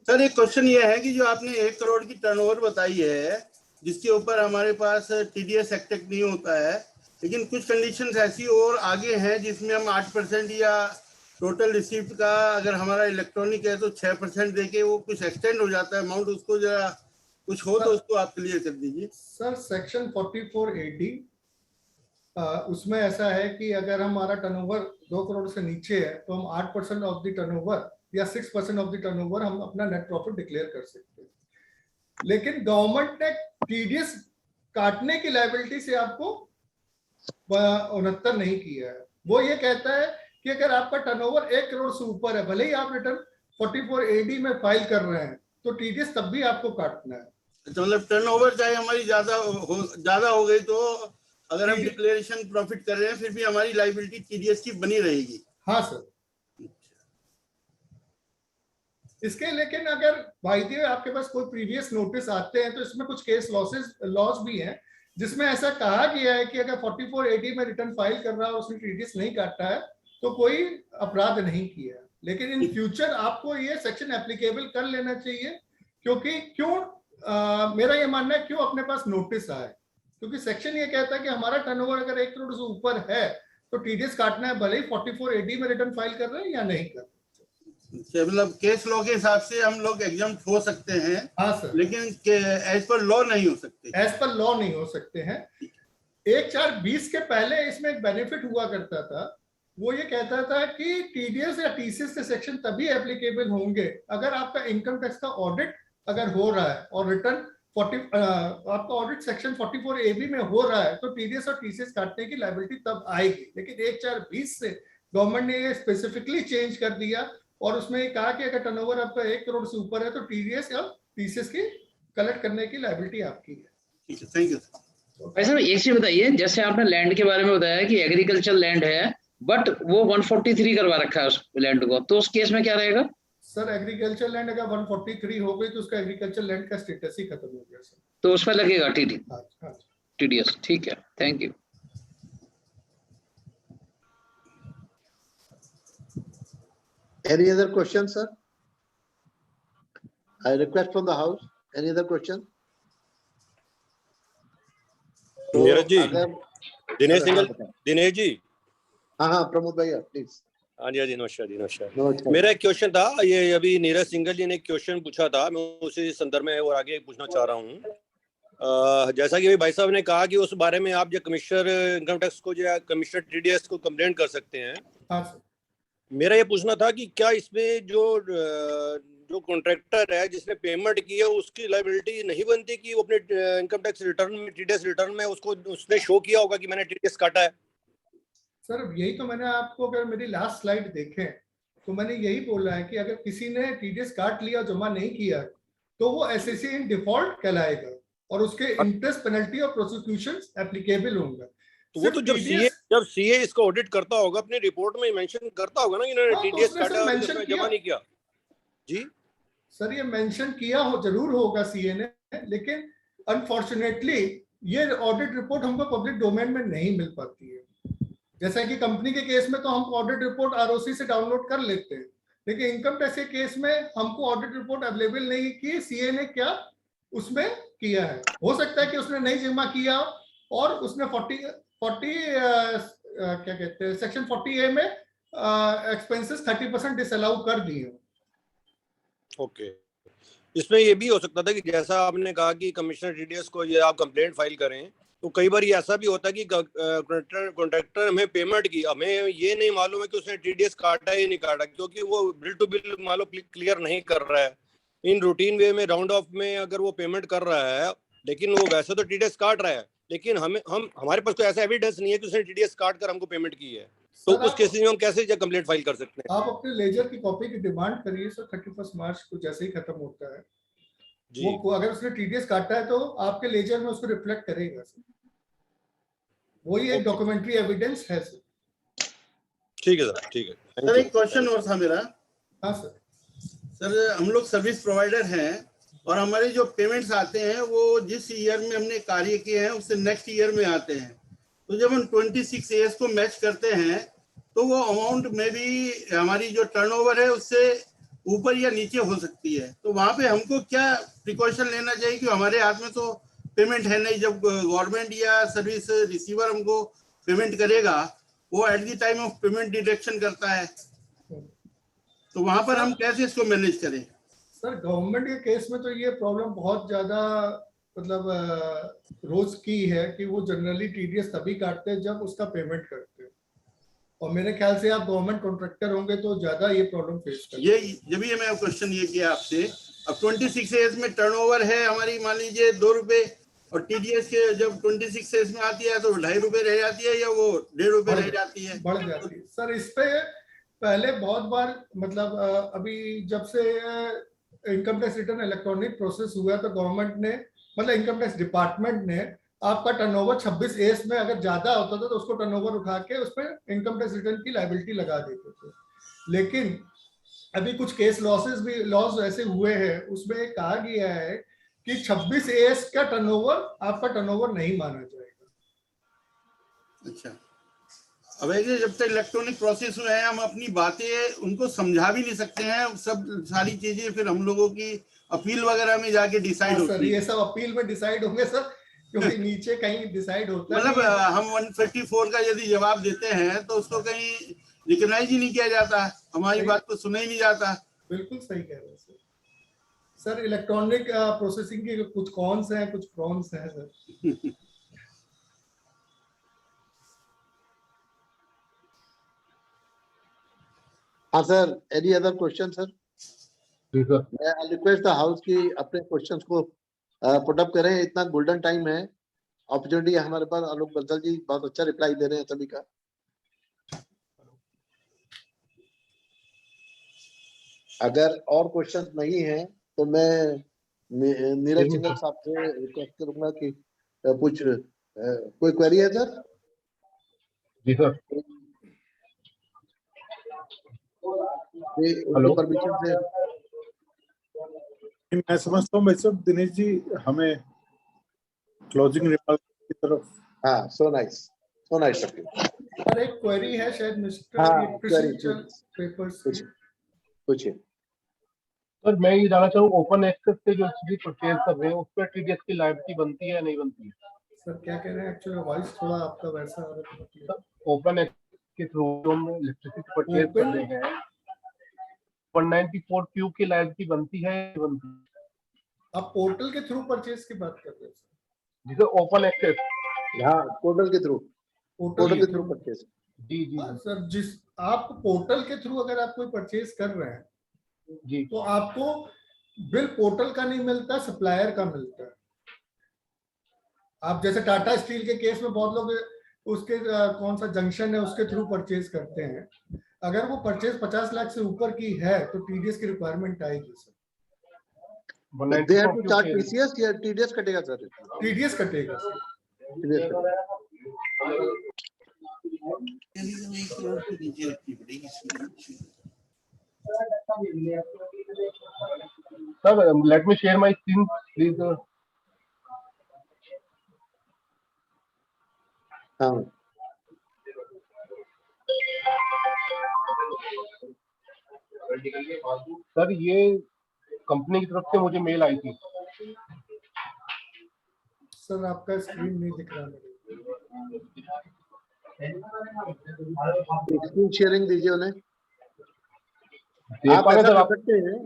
Speaker 12: सर एक क्वेश्चन ये है कि जो आपने 1 करोड़ की टर्नओवर बताई है जिसके ऊपर हमारे पास टीडीएस एक्ट नहीं होता है, लेकिन कुछ कंडीशंस ऐसी और आगे हैं जिसमें हम 8% या टोटल रिसीप्ट का अगर हमारा इलेक्ट्रॉनिक है तो 6% देके वो कुछ एक्सटेंड हो जाता है अमाउंट, उसको जरा कुछ हो तो उसको आप क्लियर कर दीजिए।
Speaker 5: सर सेक्शन 4480 उसमें ऐसा है कि अगर हमारा टर्नओवर 2 करोड़ से नीचे है तो हम 8% ऑफ द टर्नओवर या 6% ऑफ द टर्नओवर हम अपना नेट प्रॉफिट डिक्लेयर कर सकते हैं। लेकिन गवर्नमेंट ने टीडीएस काटने की लायबिलिटी से आपको 69 नहीं किया है। वो ये कहता है कि अगर आपका टर्नओवर 1 करोड़ से ऊपर है, भले ही आप रिटर्न 44AD में फाइल कर रहे हैं तो टीडीएस तब भी आपको काटना है।
Speaker 12: तो मतलब टर्नओवर चाहे हमारी ज्यादा हो गई तो अगर हम डिक्लेरेशन प्रॉफिट कर रहे हैं फिर भी हमारी लाइबिलिटी टीडीएस की बनी रहेगी।
Speaker 5: हाँ सर। इसके लेकिन अगर भाई आपके पास कोई प्रीवियस नोटिस आते हैं तो इसमें कुछ केस लॉस भी हैं जिसमें ऐसा कहा गया है कि अगर 4480 में रिटर्न फाइल कर रहा है और उसने टीडीएस नहीं काटा है तो कोई अपराध नहीं किया। लेकिन इन फ्यूचर आपको ये सेक्शन एप्लीकेबल कर लेना चाहिए, क्योंकि मेरा ये मानना है क्यों अपने पास नोटिस आए, क्योंकि सेक्शन ये कहता है कि हमारा टर्नओवर अगर 1 करोड़ से ऊपर है तो टीडीएस काटना है, भले ही 4480 में रिटर्न फाइल कर रहे हैं या नहीं कर रहे।
Speaker 12: मतलब केस लॉ के हिसाब से हम लोग एग्जम्प्ट हो सकते हैं।
Speaker 5: हाँ सर।
Speaker 12: लेकिन एज पर लॉ नहीं हो सकते।
Speaker 5: एज पर लॉ नहीं हो सकते हैं। 1/4/20 के पहले इसमें एक बेनिफिट हुआ करता था, वो ये कहता था कि टीडीएस या टीसीएस के सेक्शन तभी एप्लीकेबल होंगे अगर आपका इनकम टैक्स का ऑडिट अगर हो रहा है और रिटर्न आपका ऑडिट सेक्शन 44AB में हो रहा है तो टीडीएस और टीसीएस काटने की लायबिलिटी तब आएगी। लेकिन 1/4/20 से गवर्नमेंट ने ये स्पेसिफिकली चेंज कर दिया और उसमें कहा कि अगर टर्नओवर आपका 1 करोड़ से ऊपर है तो टीडीएस या टीसीएस की कलेक्ट करने की लायबिलिटी आपकी है।
Speaker 12: ठीक है, थैंक यू।
Speaker 13: भाई साहब एक चीज बताइए, जैसे आपने लैंड के बारे में बताया कि एग्रीकल्चर लैंड है बट वो 143 करवा रखा है उस लैंड को, तो उस केस में क्या रहेगा?
Speaker 5: सर एग्रीकल्चर लैंड अगर 143 हो गई तो उसका एग्रीकल्चर लैंड का स्टेटस ही खत्म हो गया सर,
Speaker 13: तो उस पर लगेगा
Speaker 5: हाँ।
Speaker 13: टीडीएस। ठीक है, thank you.
Speaker 2: Any other question, sir? I request from the house. Any other question?
Speaker 14: Neeraj ji, Dinesh ji.
Speaker 2: हाँ प्रमोद भैया प्लीज।
Speaker 14: हाँ जी नमस्कार जी, नमस्कार। मेरा एक क्वेश्चन था, ये अभी नीरज सिंघल जी ने एक क्वेश्चन पूछा था, मैं उसी संदर्भ में और आगे पूछना चाह रहा हूँ। जैसा कि भाई साहब ने कहा कि उस बारे में आप जो कमिश्नर इनकम टैक्स को या कमिश्नर टीडीएस को कंप्लेंट कर सकते हैं।
Speaker 5: हाँ सर।
Speaker 14: मेरा ये पूछना था कि क्या इसमें जो कॉन्ट्रैक्टर है जिसने पेमेंट की है उसकी लायबिलिटी नहीं बनती कि वो अपने इनकम टैक्स रिटर्न में टीडीएस रिटर्न में उसने शो किया होगा कि मैंने टीडीएस काटा है?
Speaker 5: सर यही तो मैंने आपको, अगर मेरी लास्ट स्लाइड देखें तो मैंने यही बोला है कि अगर किसी ने टीडीएस काट लिया जमा नहीं किया तो वो एसएससी इन डिफॉल्ट कहलाएगा और उसके इंटरेस्ट पेनल्टी और प्रोसिक्यूशन एप्लीकेबल होंगे।
Speaker 14: तो वो तो जब सीए इसको ऑडिट करता होगा अपनी रिपोर्ट में मेंशन करता होगा ना कि इन्होंने टीडीएस काटा और इसमें जमा नहीं किया। जी
Speaker 5: सर ये मेंशन किया हो जरूर होगा सीए ने, लेकिन अनफॉर्चुनेटली ये ऑडिट रिपोर्ट हमको पब्लिक डोमेन में नहीं मिल पाती है। जैसा कि कंपनी के केस में तो हम ऑडिट रिपोर्ट आरओसी से डाउनलोड कर लेते हैं, लेकिन इनकम टैक्स के केस में हमको ऑडिट रिपोर्ट अवेलेबल नहीं की सीए ने क्या उसमें किया है। हो सकता है कि उसने नहीं जमा किया और उसने 40 क्या कहते हैं सेक्शन 40A में एक्सपेंसेस 30% डिसअलाउ कर दिए।
Speaker 14: ओके, इसमें ये भी हो सकता था कि जैसा आपने कहा कि कमिश्नर टीडीएस को ये आप कंप्लेंट फाइल करें तो कई बार ये ऐसा भी होता है कि कॉन्ट्रैक्टर हमें पेमेंट की, हमें ये नहीं मालूम है कि उसने टीडीएस काटा है या नहीं काटा, क्योंकि वो बिल टू बिल मान लो क्लियर नहीं कर रहा है। इन रूटीन वे में राउंड ऑफ में अगर वो पेमेंट कर रहा है लेकिन वो वैसे तो टीडीएस काट रहा है, लेकिन हमारे पास कोई ऐसा एविडेंस नहीं है कि उसने टीडीएस काट कर हमको पेमेंट की है, तो उस केस में हम कैसे कंप्लेंट फाइल कर सकते हैं?
Speaker 5: आप अपने लेजर की कॉपी की डिमांड करिए सर, 31 मार्च को जैसे ही खत्म होता है वो अगर उसने टीडीएस काटा है तो आपके लेजर में उसको रिफ्लेक्ट करेगा सर, वही एक डॉक्यूमेंट्री एविडेंस है सर।
Speaker 14: ठीक है सर, ठीक है
Speaker 12: सर। एक क्वेश्चन और था मेरा।
Speaker 5: हाँ सर।
Speaker 12: सर हम लोग सर्विस प्रोवाइडर हैं और हमारे जो पेमेंट्स आते हैं वो जिस ईयर में हमने कार्य किए हैं उससे नेक्स्ट ईयर में आते हैं, तो जब हम 26 ईयर्स को मैच करते हैं तो वो अमाउंट में भी हमारी जो टर्नओवर है उससे ऊपर या नीचे हो सकती है, तो वहाँ पे हमको क्या प्रिकॉशन लेना चाहिए कि हमारे हाथ में तो पेमेंट है नहीं, जब गवर्नमेंट या सर्विस रिसीवर हमको पेमेंट करेगा वो at the time of payment deduction करता है, तो वहाँ पर हम कैसे इसको मैनेज करें?
Speaker 5: सर गवर्नमेंट के केस में तो ये प्रॉब्लम बहुत ज्यादा मतलब रोज की है कि वो जनरली टीडीएस तभी काटते हैं जब उसका पेमेंट करते हैं, और मेरे ख्याल से आप गवर्नमेंट कॉन्ट्रैक्टर होंगे तो ज्यादा ये प्रॉब्लम फेस करते हैं।
Speaker 12: ये जब ये मैं क्वेश्चन ये किया आपसे, अब 26 ईयर्स में टर्नओवर है हमारी मान लीजिए 2 रुपए और टीडीएस के जब 26 ईयर्स में आती है तो 2.5 रुपए रह जाती है या वो 1.5 रुपए रह जाती है?
Speaker 5: बढ़ जाती है सर। इस पे पहले बहुत बार मतलब अभी जब से income tax return electronic process हुआ तो गवर्नमेंट ने मतलब इनकम टैक्स डिपार्टमेंट ने आपका टर्नओवर 26A में अगर ज्यादा होता था तो उसको टर्नओवर उठा के उस पर इनकम टैक्स रिटर्न की लायबिलिटी लगा देते थे। लेकिन अभी कुछ केस लॉस ऐसे हुए हैं, उसमें कहा गया है कि 26A का टर्नओवर आपका टर्नओवर नहीं माना जाएगा।
Speaker 12: अच्छा, अब ये जब तक इलेक्ट्रॉनिक प्रोसेस में है, हम अपनी बातें उनको समझा भी नहीं सकते हैं, सब सारी चीजें फिर हम लोगों की अपील वगैरह में जाके डिसाइड होती है।
Speaker 5: ये सब अपील में डिसाइड होंगे सर, क्योंकि नीचे कहीं डिसाइड होता है।
Speaker 12: मतलब हम 154 का यदि जवाब देते हैं तो उसको कहीं रिकॉग्नाइज ही नहीं किया जाता, हमारी बात तो सुना ही नहीं जाता।
Speaker 5: बिल्कुल सही कह रहे हैं सर। सर इलेक्ट्रॉनिक प्रोसेसिंग के कुछ कॉन्स हैं, कुछ प्रॉन्स हैं सर।
Speaker 2: हाँ sir, any other question sir? मैं रिक्वेस्ट द हाउस की अपने क्वेश्चंस को पुट अप करें, इतना गोल्डन टाइम है, अपॉर्चुनिटी है हमारे पास। आलोक बंसल जी बहुत अच्छा रिप्लाई दे रहे हैं सभी का। अगर और क्वेश्चन नहीं है तो मैं नीरज सिंघल साहब से रिक्वेस्ट करूंगा कि कुछ कोई क्वेरी है सर?
Speaker 15: जी सर।
Speaker 2: हेलो, परमिशन से
Speaker 3: मैं समझता हूँ भाई साहब, दिनेश जी हमें क्लोजिंग रिमार्क की तरफ।
Speaker 2: हाँ, सो नाइस
Speaker 5: सर एक क्वेरी है शायद मिस्टर पेपर्स की।
Speaker 2: पूछिए
Speaker 15: सर। मैं ये जानना चाहूँ, ओपन एक्सेस से जो चीज परचेज कर रहे हैं उस पर टीडीएस की लायबिलिटी बनती है या नहीं बनती है?
Speaker 5: सर क्या कह रहे हैं? एक्चुअली वॉइस थोड़ा आपका वैसा आ रहा है।
Speaker 15: ओपन एक्सेस के थ्रू हम इलेक्ट्रिसिटी परचेज कर रहे हैं, 194 क्यू की लायबिलिटी बनती है या नहीं बनती?
Speaker 5: आप पोर्टल के थ्रू परचेज की बात कर रहे हैं सर?
Speaker 15: जी सर, ओपन एक्सेस।
Speaker 2: हाँ, पोर्टल के थ्रू परचेज।
Speaker 15: जी जी
Speaker 5: सर, जिस आप पोर्टल के थ्रू अगर आप कोई परचेज कर रहे हैं
Speaker 15: जी,
Speaker 5: तो आपको बिल पोर्टल का नहीं मिलता, सप्लायर का मिलता है। आप जैसे टाटा स्टील के केस में बहुत लोग उसके कौन सा जंक्शन है उसके थ्रू परचेज करते हैं। अगर वो परचेज 50 लाख से ऊपर की है तो टीडीएस की रिक्वायरमेंट आएगी sir.
Speaker 2: They have to charge TCS या TDS कटेगा सर?
Speaker 5: TDS कटेगा sir.
Speaker 15: Sir, let me share my screen, please. Sir ये कंपनी की तरफ से मुझे मेल आई थी।
Speaker 5: सर आपका स्क्रीन नहीं दिख रहा
Speaker 2: मेरे। स्क्रीन शेयरिंग दीजिए उन्हें। आप ऐसा कर सकते हैं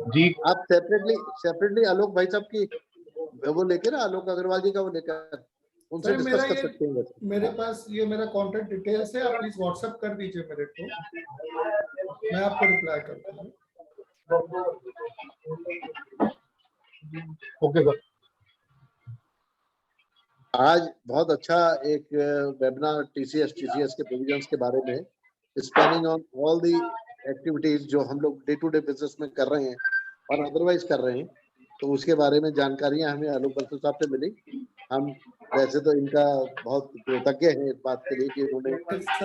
Speaker 15: जी,
Speaker 2: आप सेपरेटली आलोक भाई साहब की वो लेके ना, आलोक अग्रवाल जी का वो लेकर उनसे डिस्कस कर सकते हैं।
Speaker 5: मेरे पास ये मेरा कॉन्टैक्ट डिटेल्स है, आप प्लीज व्हाट्सएप कर दीजिए मेरे को, मैं आपको रिप्लाई करता हूँ।
Speaker 15: Okay sir.
Speaker 2: आज बहुत अच्छा एक वेबिनार टीसीएस के प्रोविजंस के बारे में, spanning on all the activities जो हम लोग डे टू डे बिजनेस में कर रहे हैं और अदरवाइज कर रहे हैं, तो उसके बारे में जानकारियां हमें आलोक बंसल साहब से मिली। हम वैसे तो इनका बहुत कृतज्ञ हैं इस बात के लिए कि उन्होंने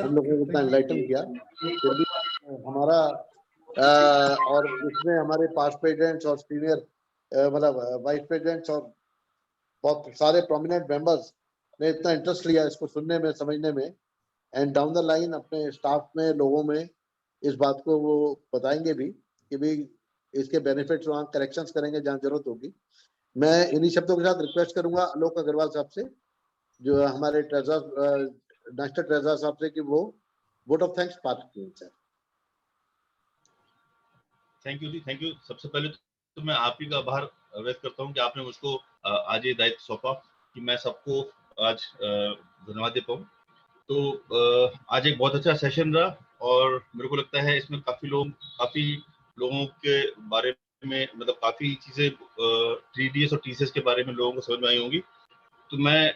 Speaker 2: हम लोगों को इतना एनलाइटन किया। फिर भी हमारा और इसमें हमारे पास्ट प्रेसिडेंट्स और सीनियर मतलब वाइस प्रेसिडेंट्स और बहुत सारे प्रोमिनेंट मेंबर्स ने इतना इंटरेस्ट लिया इसको सुनने में, समझने में, एंड डाउन द लाइन अपने स्टाफ में, लोगों में इस बात को वो बताएंगे भी कि भाई इसके बेनिफिट्स वहाँ करेक्शंस करेंगे जहाँ जरूरत होगी। मैं इन्हीं शब्दों के साथ रिक्वेस्ट करूंगा आलोक अग्रवाल साहब से, जो हमारे नेशनल ट्रेजरर साहब से, कि वो वोट ऑफ थैंक्स पास करें सर।
Speaker 4: थैंक यू जी, थैंक यू। सबसे पहले तो मैं आप ही का आभार व्यक्त करता हूँ कि आपने मुझको आज ये दायित्व सौंपा कि मैं सबको आज धन्यवाद दे पाऊँ। तो आज एक बहुत अच्छा सेशन रहा और मेरे को लगता है इसमें काफी लोगों के बारे में, मतलब काफी चीजें टीडीएस और टीसीएस के बारे में लोगों को समझ में आई होंगी। तो मैं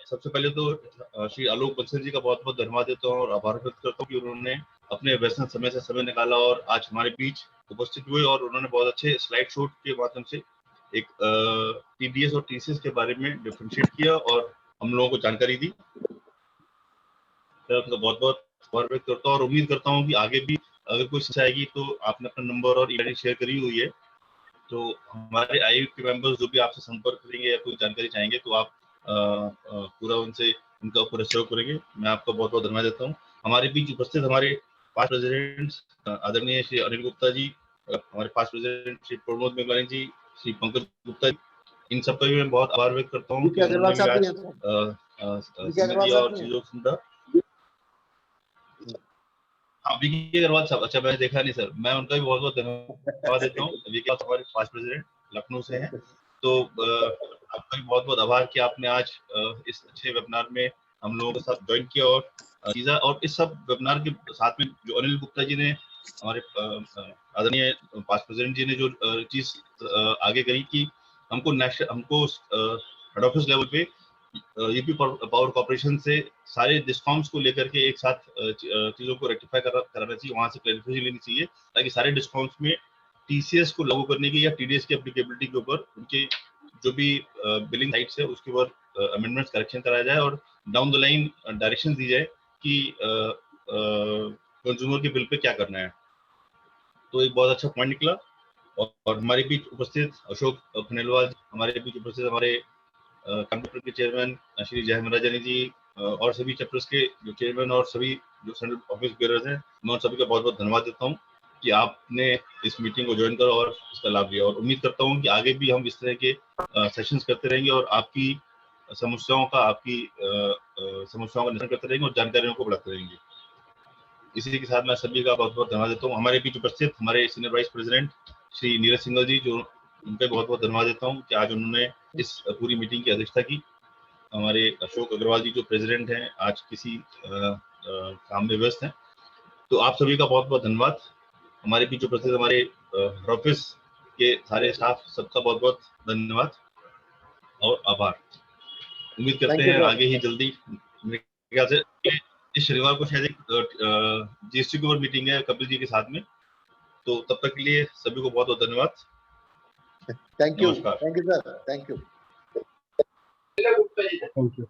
Speaker 4: सबसे पहले तो श्री आलोक बंसल जी का बहुत बहुत धन्यवाद देता हूँ और आभार व्यक्त करता हूँ कि उन्होंने अपने व्यस्त समय से समय निकाला और आज हमारे बीच उपस्थित हुए और उन्होंने बहुत अच्छे स्लाइड शो के माध्यम से एक टीडीएस और टीसीएस के बारे में डिफरेंशिएट किया और हम लोगों को जानकारी दी। तो बहुत बहुत आभार व्यक्त करता हूँ और उम्मीद करता हूँ कि आगे भी अगर कोई समस्या आएगी तो आपने अपना नंबर और ईमेल शेयर करी हुई है, तो हमारे आईयू के मेंबर्स जो भी आपसे संपर्क करेंगे या कोई जानकारी चाहेंगे तो आप पूरा उनका पूरा सहयोग करेंगे। मैं आपका बहुत बहुत धन्यवाद देता हूँ। हमारे बीच उपस्थित हमारे पास्ट प्रेसिडेंट्स आदरणीय श्री अनिल गुप्ता जी, हमारे पास्ट प्रेसिडेंट श्री प्रमोद मेघवानी जी, श्री पंकज गुप्ता जी, इन सबका भी मैं बहुत आभार व्यक्त करता हूँ कि उन्होंने भी आज और चीजों को सुना। हाँ, वीके अग्रवाल साहब, अच्छा मैंने देखा नहीं सर, मैं उनका भी बहुत बहुत धन्यवाद देता हूँ। वीके हमारे पास्ट प्रेसिडेंट लखनऊ से हैं, तो आपका भी बहुत बहुत आभार कि आपने आज इस अच्छे वेबिनार में हम लोगों के साथ ज्वाइन किया और चीज़ा, और इस सब वेबिनार के साथ में जो अनिल गुप्ता जी ने, हमारे आदरणीय पास्ट प्रेसिडेंट जी ने जो चीज आगे करी कि हमको हेड ऑफिस लेवल पे यूपी पावर कॉर्पोरेशन से सारे डिस्कॉम्स को लेकर के एक साथ चीजों को रेक्टिफाई कराना चाहिए, वहां से क्लैरिफिकेशन लेनी चाहिए ताकि सारे डिस्कॉम्स में टीसीएस को लागू करने की या टीडीएस की एप्लीकेबिलिटी के ऊपर उनके जो भी बिलिंग साइट्स है उसके ऊपर अमेंडमेंट्स करेक्शन कराया जाए और डाउन द लाइन डायरेक्शन दी जाए कि कंज्यूमर के बिल पे क्या करना है। तो एक बहुत अच्छा पॉइंट निकला। और हमारे बीच उपस्थित अशोक खनेलवाल, हमारे बीच उपस्थित हमारे कंप्यूटर के चेयरमैन श्री जयमराजानी जी और सभी चैप्टर्स के जो चेयरमैन और सभी जो सेंट्रल ऑफिस बेयरर्स हैं, मैं उन सभी का बहुत बहुत धन्यवाद देता हूँ कि आपने इस मीटिंग को ज्वाइन करा और इसका लाभ लिया। और उम्मीद करता हूँ कि आगे भी हम इस तरह के सेशंस करते रहेंगे और आपकी समस्याओं का निवारण करते रहेंगे और जानकारियों को बढ़ाते रहेंगे। इसी के साथ मैं सभी का बहुत बहुत धन्यवाद देता हूँ। हमारे बीच उपस्थित हमारे senior vice president Shri Neeraj Singhal ji, जो उनका बहुत बहुत धन्यवाद देता हूँ कि आज उन्होंने इस पूरी मीटिंग की अध्यक्षता की। हमारे अशोक अग्रवाल जी जो प्रेसिडेंट हैं आज किसी काम में व्यस्त हैं, तो आप सभी का बहुत बहुत धन्यवाद। हमारे बीच उपस्थित हमारे ऑफिस के सारे स्टाफ, सबका बहुत बहुत धन्यवाद और आभार। उम्मीद करते हैं आगे ही जल्दी, मेरे ख्याल से इस शनिवार को शायद एक जीएसटी के ऊपर मीटिंग है कपिल जी के साथ में, तो तब तक के लिए सभी को बहुत बहुत धन्यवाद।
Speaker 2: Thank you sir, thank you.
Speaker 15: Thank you.